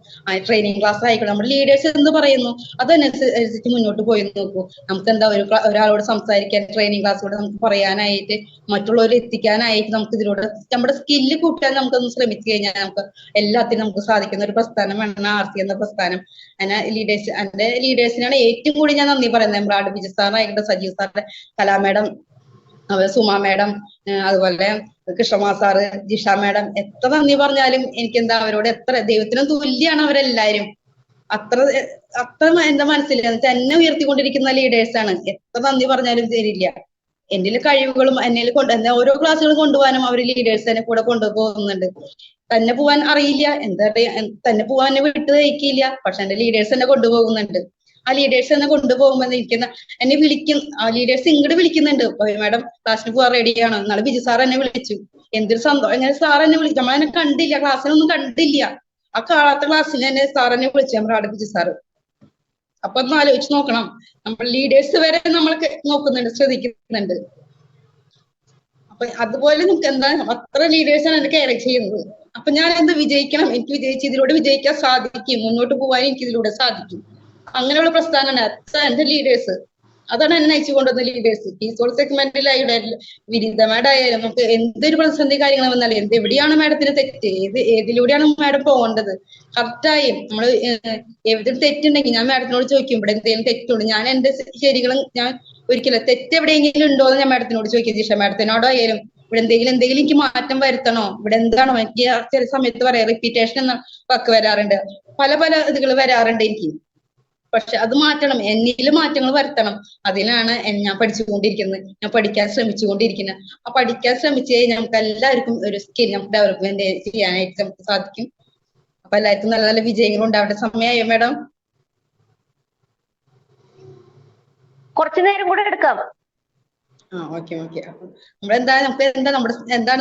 ട്രെയിനിങ് ക്ലാസ് ആയിക്കോട്ടെ, നമ്മുടെ ലീഡേഴ്സ് എന്ത് പറയുന്നു അതനുസരിച്ച് മുന്നോട്ട് പോയി നോക്കൂ. നമുക്ക് എന്താ, ഒരാളോട് സംസാരിക്കാൻ ട്രെയിനിങ് ക്ലാസ്സിലൂടെ നമുക്ക് പറയാനായിട്ട്, മറ്റുള്ളവരെ എത്തിക്കാനായിട്ട്, നമുക്ക് ഇതിലൂടെ നമ്മുടെ സ്കില്ല് കൂട്ടാൻ നമുക്കൊന്ന് ശ്രമിച്ചു കഴിഞ്ഞാൽ നമുക്ക് എല്ലാത്തിനും നമുക്ക് സാധിക്കുന്ന ഒരു പ്രസ്ഥാനമാണ് ആർസി എന്ന പ്രസ്ഥാനം. എന്റെ ലീഡേഴ്സിനാണ് ഏറ്റവും കൂടി ഞാൻ നന്ദി പറയുന്നത്. നമ്മുടെ ബിജു സാറായിക്കോട്ടെ, സജീവ് സാറിന്റെ, കലാ സുമാ മാഡം, അതുപോലെ കൃഷ്ണമാ സാറ്, ജിഷ മാഡം, എത്ര നന്ദി പറഞ്ഞാലും എനിക്കെന്താ, അവരോട് എത്ര ദൈവത്തിനും തുല്യാണ് അവരെല്ലാരും. അത്ര എന്റെ മനസ്സിൽ എന്നെ ഉയർത്തിക്കൊണ്ടിരിക്കുന്ന ലീഡേഴ്സാണ്. എത്ര നന്ദി പറഞ്ഞാലും തരില്ല. എന്റെ കഴിവുകളും എന്നെ ഓരോ ക്ലാസ്സുകൾ കൊണ്ടുപോകാനും അവർ ലീഡേഴ്സ് തന്നെ കൂടെ കൊണ്ടുപോകുന്നുണ്ട്. തന്നെ പോവാൻ അറിയില്ല, തന്നെ പോവാൻ എന്നെ വിട്ടു തയ്ക്കില്ല, പക്ഷെ എന്റെ ലീഡേഴ്സ് എന്നെ കൊണ്ടുപോകുന്നുണ്ട്. ആ ലീഡേഴ്സ് എന്നെ കൊണ്ടുപോകുമ്പോൾ എന്നെ ആ ലീഡേഴ്സ് ഇങ്ങോട്ട് വിളിക്കുന്നുണ്ട്, മാഡം ക്ലാസ്സിന് പോവാൻ റെഡിയാണ്. നാളെ ബിജു സാർ എന്നെ വിളിച്ചു, എന്തൊരു സന്തോഷം. അങ്ങനെ സാർ എന്നെ വിളിച്ചു, നമ്മളെന്നെ കണ്ടില്ല, ക്ലാസ്സിനൊന്നും കണ്ടില്ല, ആ കാണാത്ത ക്ലാസ്സിൽ എന്നെ സാർ എന്നെ വിളിച്ചു, നമ്മുടെ ബിജു സാറ്. അപ്പൊ ഒന്ന് ആലോചിച്ച് നോക്കണം, നമ്മൾ ലീഡേഴ്സ് വരെ നമ്മൾക്ക് നോക്കുന്നുണ്ട്, ശ്രദ്ധിക്കുന്നുണ്ട്. അപ്പൊ അതുപോലെ നമുക്ക് എന്താ, അത്ര ലീഡേഴ്സാണ് എന്നെ കെയർ ചെയ്യുന്നത്. അപ്പൊ ഞാൻ എന്ത് വിജയിക്കണം, എനിക്ക് ഇതിലൂടെ വിജയിക്കാൻ സാധിക്കും, മുന്നോട്ട് പോകാൻ എനിക്ക് ഇതിലൂടെ സാധിക്കും. അങ്ങനെയുള്ള പ്രസ്ഥാനമാണ് എന്റെ ലീഡേഴ്സ്. അതാണ് എന്നെ നയിച്ചു കൊണ്ടുവന്ന ലീഡേഴ്സ്. കീസോൾ സെഗ്മെന്റിലായിട്ട് വിനീത മാഡം ആയാലും, നമുക്ക് എന്തൊരു പ്രതിസന്ധി കാര്യങ്ങൾ വന്നാലും, എവിടെയാണ് മാഡത്തിന് തെറ്റ്, ഏതിലൂടെയാണ് മാഡം പോകേണ്ടത്, കറക്റ്റായും നമ്മൾ എവിടെ തെറ്റുണ്ടെങ്കിൽ ഞാൻ മാഡത്തിനോട് ചോദിക്കും, ഇവിടെ എന്തെങ്കിലും തെറ്റുണ്ട്, ഞാൻ എന്റെ ശരികളും ഞാൻ ഒരിക്കലും തെറ്റ് എവിടെയെങ്കിലും ഉണ്ടോ എന്ന് ഞാൻ മാഡത്തിനോട് ചോദിക്കും. ജിഷ മാഡത്തിനോടായാലും ഇവിടെ എന്തെങ്കിലും എനിക്ക് മാറ്റം വരുത്തണോ, ഇവിടെ എന്താണോ, എനിക്ക് ചില സമയത്ത് പറയാം റിപ്പീറ്റേഷൻ എന്ന വാക്ക് വരാറുണ്ട്, പല ഇതുകൾ വരാറുണ്ട് എനിക്ക്. പക്ഷെ അത് മാറ്റണം, എന്നിൽ മാറ്റങ്ങൾ വരുത്തണം. അതിനാണ് ഞാൻ പഠിച്ചുകൊണ്ടിരിക്കുന്നത്, ഞാൻ പഠിക്കാൻ ശ്രമിച്ചുകൊണ്ടിരിക്കുന്നത്. ആ പഠിക്കാൻ ശ്രമിച്ചു കഴിഞ്ഞാൽ നമുക്ക് എല്ലാവർക്കും ഒരു സ്കിൽ നമുക്ക് ഡെവലപ്മെന്റ് ചെയ്യാനായിട്ട് നമുക്ക് സാധിക്കും. അപ്പൊ എല്ലാവർക്കും നല്ല നല്ല വിജയങ്ങൾ ഉണ്ടാവട്ടെ. സമയമായോ മാഡം? കുറച്ചു നേരം കൂടെ എടുക്കാം. ഓക്കെ. അപ്പൊ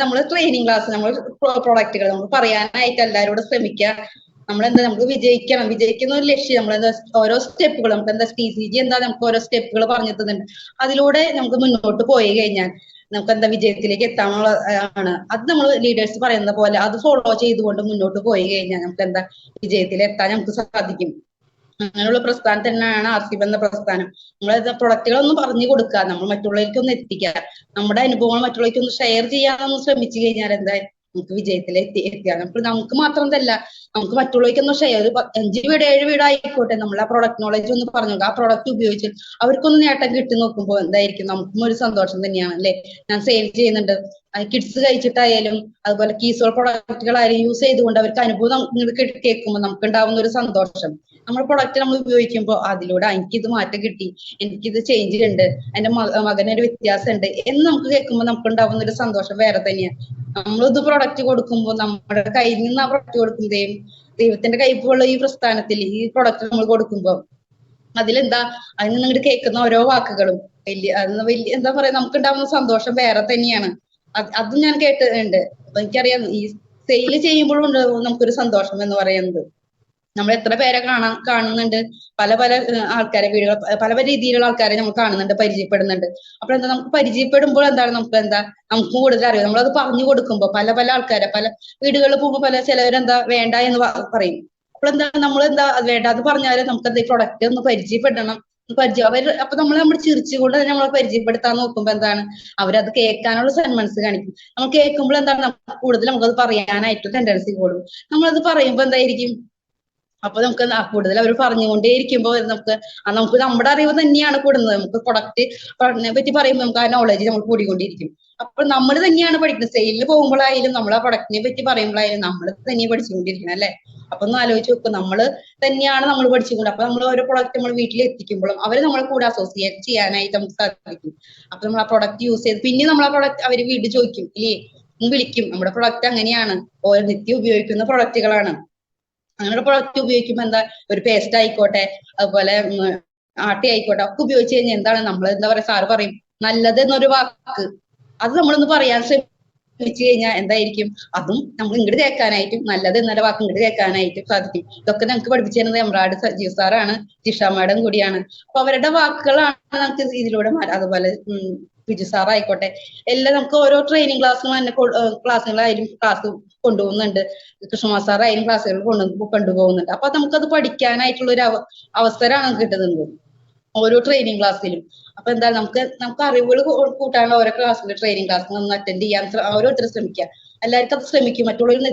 നമ്മള് ട്രെയിനിങ് ക്ലാസ്, നമ്മൾ പ്രൊഡക്റ്റുകൾ നമ്മൾ പറയാനായിട്ട് എല്ലാവരോടും ശ്രമിക്കുക. നമുക്ക് വിജയിക്കുന്ന ഒരു ലക്ഷ്യം. നമ്മളെന്താ ഓരോ സ്റ്റെപ്പുകൾ, നമുക്ക് എന്താ TCG എന്താ, നമുക്ക് ഓരോ സ്റ്റെപ്പുകൾ പറഞ്ഞു തന്നിട്ടുണ്ട്. അതിലൂടെ നമുക്ക് മുന്നോട്ട് പോയി കഴിഞ്ഞാൽ നമുക്ക് എന്താ വിജയത്തിലേക്ക് എത്താനുള്ള ആണ്. അത് നമ്മൾ ലീഡേഴ്സ് പറയുന്ന പോലെ അത് ഫോളോ ചെയ്തുകൊണ്ട് മുന്നോട്ട് പോയി കഴിഞ്ഞാൽ നമുക്ക് എന്താ വിജയത്തിൽ എത്താൻ നമുക്ക് സാധിക്കും. അങ്ങനെയുള്ള പ്രസ്ഥാനം തന്നെയാണ് ആർസിബ് എന്ന പ്രസ്ഥാനം. നമ്മൾ പ്രൊഡക്റ്റുകളൊന്നും പറഞ്ഞു കൊടുക്കുക, നമ്മൾ മറ്റുള്ളവർക്ക് ഒന്ന് എത്തിക്കുക, നമ്മുടെ അനുഭവങ്ങൾ മറ്റുള്ളവർക്ക് ഒന്ന് ഷെയർ ചെയ്യാനൊന്ന് ശ്രമിച്ചു കഴിഞ്ഞാൽ എന്താ നമുക്ക് വിജയത്തിൽ എത്തിക്കുക. നമുക്ക് മാത്രമല്ല, നമുക്ക് മറ്റുള്ളവർക്കൊന്ന് ഷെയർ, 5 വീട് 7 വീട് ആയിക്കോട്ടെ, നമ്മൾ ആ പ്രൊഡക്റ്റ് നോളജ് ഒന്ന് പറഞ്ഞു, ആ പ്രൊഡക്റ്റ് ഉപയോഗിച്ച് അവർക്കൊന്ന് നേട്ടം കിട്ടി നോക്കുമ്പോൾ എന്തായിരിക്കും നമുക്കും ഒരു സന്തോഷം തന്നെയാണ് അല്ലെ. ഞാൻ സെയിൽ ചെയ്യുന്നുണ്ട്, കിഡ്സ് കഴിച്ചിട്ടായാലും അതുപോലെ കീസോൾ പ്രൊഡക്റ്റുകളായാലും യൂസ് ചെയ്തുകൊണ്ട് അവർക്ക് അനുഭവം കേൾക്കുമ്പോൾ നമുക്ക് ഉണ്ടാവുന്ന ഒരു സന്തോഷം. നമ്മുടെ പ്രൊഡക്റ്റ് നമ്മൾ ഉപയോഗിക്കുമ്പോൾ അതിലൂടെ എനിക്കിത് മാറ്റം കിട്ടി, എനിക്കിത് ചേഞ്ച് ഉണ്ട്, എന്റെ മകനൊരു വ്യത്യാസം ഉണ്ട് എന്ന് നമുക്ക് കേൾക്കുമ്പോൾ നമുക്ക് ഉണ്ടാവുന്ന ഒരു സന്തോഷം വേറെ തന്നെയാണ്. നമ്മളിത് പ്രൊഡക്റ്റ് കൊടുക്കുമ്പോൾ, നമ്മുടെ കയ്യിൽ നിന്ന് ആ പ്രൊഡക്റ്റ് കൊടുക്കുന്നതേയും ദൈവത്തിന്റെ കൈപ്പുള്ള ഈ പ്രസ്ഥാനത്തിൽ ഈ പ്രൊഡക്റ്റ് നമ്മൾ കൊടുക്കുമ്പോൾ അതിലെന്താ, അതിന് നിങ്ങോട്ട് കേൾക്കുന്ന ഓരോ വാക്കുകളും വലിയ എന്താ പറയാ, നമുക്ക് ഉണ്ടാവുന്ന സന്തോഷം വേറെ തന്നെയാണ്. അതും ഞാൻ കേട്ടിട്ടുണ്ട്. അപ്പൊ എനിക്കറിയാം ഈ സെയിൽ ചെയ്യുമ്പോഴും ഉണ്ട് നമുക്കൊരു സന്തോഷം എന്ന് പറയുന്നത്. നമ്മൾ എത്ര പേരെ കാണുന്നുണ്ട്, പല ആൾക്കാരെ വീടുകൾ, പല രീതിയിലുള്ള ആൾക്കാരെ നമ്മൾ കാണുന്നുണ്ട്, പരിചയപ്പെടുന്നുണ്ട്. അപ്പോൾ എന്താ, നമുക്ക് പരിചയപ്പെടുമ്പോൾ എന്താണ് നമുക്ക് കൂടുതൽ അറിയാം. നമ്മളത് പറഞ്ഞു കൊടുക്കുമ്പോൾ പല ആൾക്കാരെ, പല വീടുകളിൽ പോകുമ്പോൾ ചിലവരെന്താ വേണ്ട എന്ന് പറയും. അപ്പോൾ നമ്മളെന്താ അത് വേണ്ട എന്ന് പറഞ്ഞാല് നമുക്ക് എന്താ ഈ പ്രൊഡക്റ്റ് ഒന്ന് പരിചയപ്പെടണം, അപ്പൊ നമ്മൾ ചിരിച്ചുകൊണ്ട് തന്നെ നമ്മളെ പരിചയപ്പെടുത്താൻ നോക്കുമ്പോ എന്താണ്, അവരത് കേൾക്കാനുള്ള സന്മനസ് കാണിക്കും. നമ്മൾ കേൾക്കുമ്പോൾ എന്താണ്, കൂടുതൽ നമുക്കത് പറയാനായിട്ട് ടെൻഡൻസി കൂടും. നമ്മളത് പറയുമ്പോ എന്തായിരിക്കും, അപ്പൊ നമുക്ക് കൂടുതൽ അവർ പറഞ്ഞുകൊണ്ടേയിരിക്കുമ്പോൾ നമുക്ക് നമ്മുടെ അറിവ് തന്നെയാണ് കൂടുന്നത്. നമുക്ക് പ്രൊഡക്റ്റ് പറ്റി പറയുമ്പോൾ നമുക്ക് ആ നോളജ് നമ്മൾ കൂടിക്കൊണ്ടിരിക്കും. അപ്പോൾ നമ്മൾ തന്നെയാണ് പഠിക്കുന്നത്. സെയിലിന് പോകുമ്പോഴായാലും നമ്മൾ ആ പ്രൊഡക്റ്റിനെ പറ്റി പറയുമ്പോഴായാലും നമ്മൾ തന്നെ പഠിച്ചുകൊണ്ടിരിക്കണം അല്ലെ. അപ്പൊ ഒന്ന് ആലോചിച്ച് നോക്കും, നമ്മൾ തന്നെയാണ് നമ്മൾ പഠിച്ചുകൊണ്ട്. അപ്പൊ നമ്മൾ ഓരോ പ്രൊഡക്റ്റ് നമ്മൾ വീട്ടിൽ എത്തിക്കുമ്പോഴും അവര് നമ്മളെ കൂടെ അസോസിയേറ്റ് ചെയ്യാനായിട്ട് നമുക്ക് സാധിക്കും. അപ്പൊ നമ്മൾ ആ പ്രൊഡക്റ്റ് യൂസ് ചെയ്ത് പിന്നെ നമ്മൾ ആ പ്രൊഡക്റ്റ് അവര് വീട്ടിൽ ചോദിക്കും ഇല്ലേ, വിളിക്കും. നമ്മുടെ പ്രൊഡക്റ്റ് അങ്ങനെയാണ്, ഓരോ നിത്യം ഉപയോഗിക്കുന്ന പ്രൊഡക്റ്റുകളാണ്. അങ്ങനെയുള്ള പ്രൊഡക്റ്റ് ഉപയോഗിക്കുമ്പോ എന്താ, ഒരു പേസ്റ്റ് ആയിക്കോട്ടെ, അതുപോലെ ആട്ടി ആയിക്കോട്ടെ, ഒക്കെ ഉപയോഗിച്ച് കഴിഞ്ഞാൽ എന്താണ്, നമ്മൾ എന്താ പറയാ, സാറ് പറയും നല്ലത് എന്നൊരു വാക്ക്, അത് നമ്മളൊന്ന് പറയാൻ ശ്രമിച്ചു കഴിഞ്ഞാൽ എന്തായിരിക്കും, അതും നമ്മൾ ഇങ്ങോട്ട് കേൾക്കാനായിട്ടും നല്ലത് എന്നൊരു വാക്ക് ഇങ്ങോട്ട് കേൾക്കാനായിട്ടും സാധിക്കും. ഇതൊക്കെ ഞങ്ങൾക്ക് പഠിപ്പിച്ചു തരുന്നത് എമ്രാട് സജീവ് സാറാണ്, ജിഷ മാഡം കൂടിയാണ്. അപ്പൊ അവരുടെ വാക്കുകളാണ് നമുക്ക് ഇതിലൂടെ അതുപോലെ ബിജു സാറായിക്കോട്ടെ, എല്ലാം നമുക്ക് ഓരോ ട്രെയിനിങ് ക്ലാസ്സുകളായാലും ക്ലാസ് കൊണ്ടുപോകുന്നുണ്ട്. കൃഷ്ണകുമാർ സാറായാലും ക്ലാസ്സുകൾ കൊണ്ടുപോകുന്നുണ്ട്. അപ്പൊ നമുക്കത് പഠിക്കാനായിട്ടുള്ള ഒരു അവസരമാണ് കിട്ടുന്നത് ഓരോ ട്രെയിനിങ് ക്ലാസ്സിലും. അപ്പൊ എന്താ, നമുക്ക് അറിവുകൾ കൂട്ടാനുള്ള ഓരോ ക്ലാസ്സിലും ട്രെയിനിങ് ക്ലാസ്സിൽ ഒന്ന് അറ്റൻഡ് ചെയ്യാൻ ഓരോരുത്തരും ശ്രമിക്കുക. എല്ലാവർക്കും അത് ശ്രമിക്കും. മറ്റുള്ളവരിൽ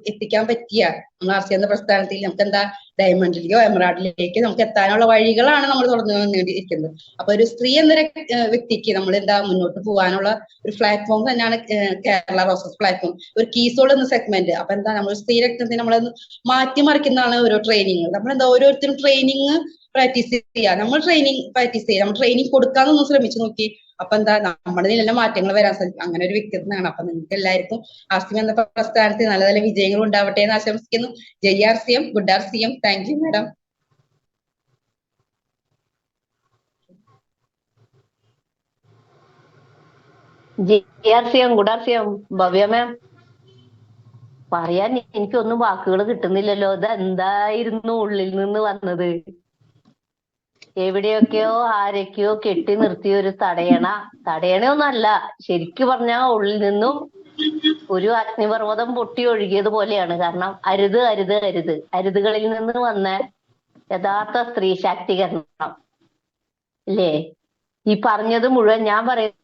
എത്തിക്കാൻ പറ്റിയ നമ്മൾ ആർസി എന്ന പ്രസ്ഥാനത്തിൽ നമുക്ക് എന്താ, ഡയമണ്ടിലേക്കോ എമറാൾഡിലേക്കോ നമുക്ക് എത്താനുള്ള വഴികളാണ് നമ്മൾ തുറന്നു വന്നിരിക്കുന്നത്. അപ്പൊ ഒരു സ്ത്രീ എന്നൊരു വ്യക്തിക്ക് നമ്മൾ എന്താ മുന്നോട്ട് പോകാനുള്ള ഒരു പ്ലാറ്റ്ഫോം തന്നെയാണ് കേരള റോസസ് പ്ലാറ്റ്ഫോം, ഒരു കീസോൾ എന്ന സെഗ്മെന്റ്. അപ്പൊ എന്താ, നമ്മൾ സ്ത്രീ രക്തത്തെ നമ്മളൊന്ന് മാറ്റിമറിക്കുന്നതാണ് ഓരോ ട്രെയിനിങ്. നമ്മളെന്താ ഓരോരുത്തരും ട്രെയിനിങ് പ്രാക്ടീസ് ചെയ്യുക, നമ്മൾ ട്രെയിനിങ് പ്രാക്ടീസ് ചെയ്യുക, നമ്മൾ ട്രെയിനിങ് കൊടുക്കാന്നൊന്ന് ശ്രമിച്ചു നോക്കി. അപ്പൊ എന്താ, നമ്മുടെ നല്ല മാറ്റങ്ങൾ വരാൻ സാധിക്കും. അങ്ങനെ ഒരു വ്യക്തിത്വമാണ്. അപ്പൊ നിങ്ങൾക്ക് എല്ലാവർക്കും ആർസിഎം എന്ന പ്രസ്ഥാനത്തിൽ നല്ല നല്ല വിജയങ്ങൾ ഉണ്ടാവട്ടെ എന്ന് ആശംസിക്കുന്നു. ജയ് RCM, good RCM. Thank you madam. ജയ് ഗുഡ് ആർസിഎം. ഭവ്യ മാം, പറയാൻ എനിക്കൊന്നും വാക്കുകൾ കിട്ടുന്നില്ലല്ലോ. ഇതെന്തായിരുന്നു ഉള്ളിൽ നിന്ന് വന്നത്? എവിടെയൊക്കെയോ ആരൊക്കെയോ കെട്ടി നിർത്തിയ ഒരു തടയണയൊന്നല്ല, ശരിക്കു പറഞ്ഞാ ഉള്ളിൽ നിന്നും ഒരു അഗ്നിപർവ്വതം പൊട്ടി ഒഴുകിയതുപോലെയാണ്. കാരണം അരുത് അരുത് അരുത്, അരുതുകളിൽ നിന്ന് വന്ന യഥാർത്ഥ സ്ത്രീ ശാക്തീകരണം അല്ലേ ഈ പറഞ്ഞത് മുഴുവൻ. ഞാൻ പറയുന്നത്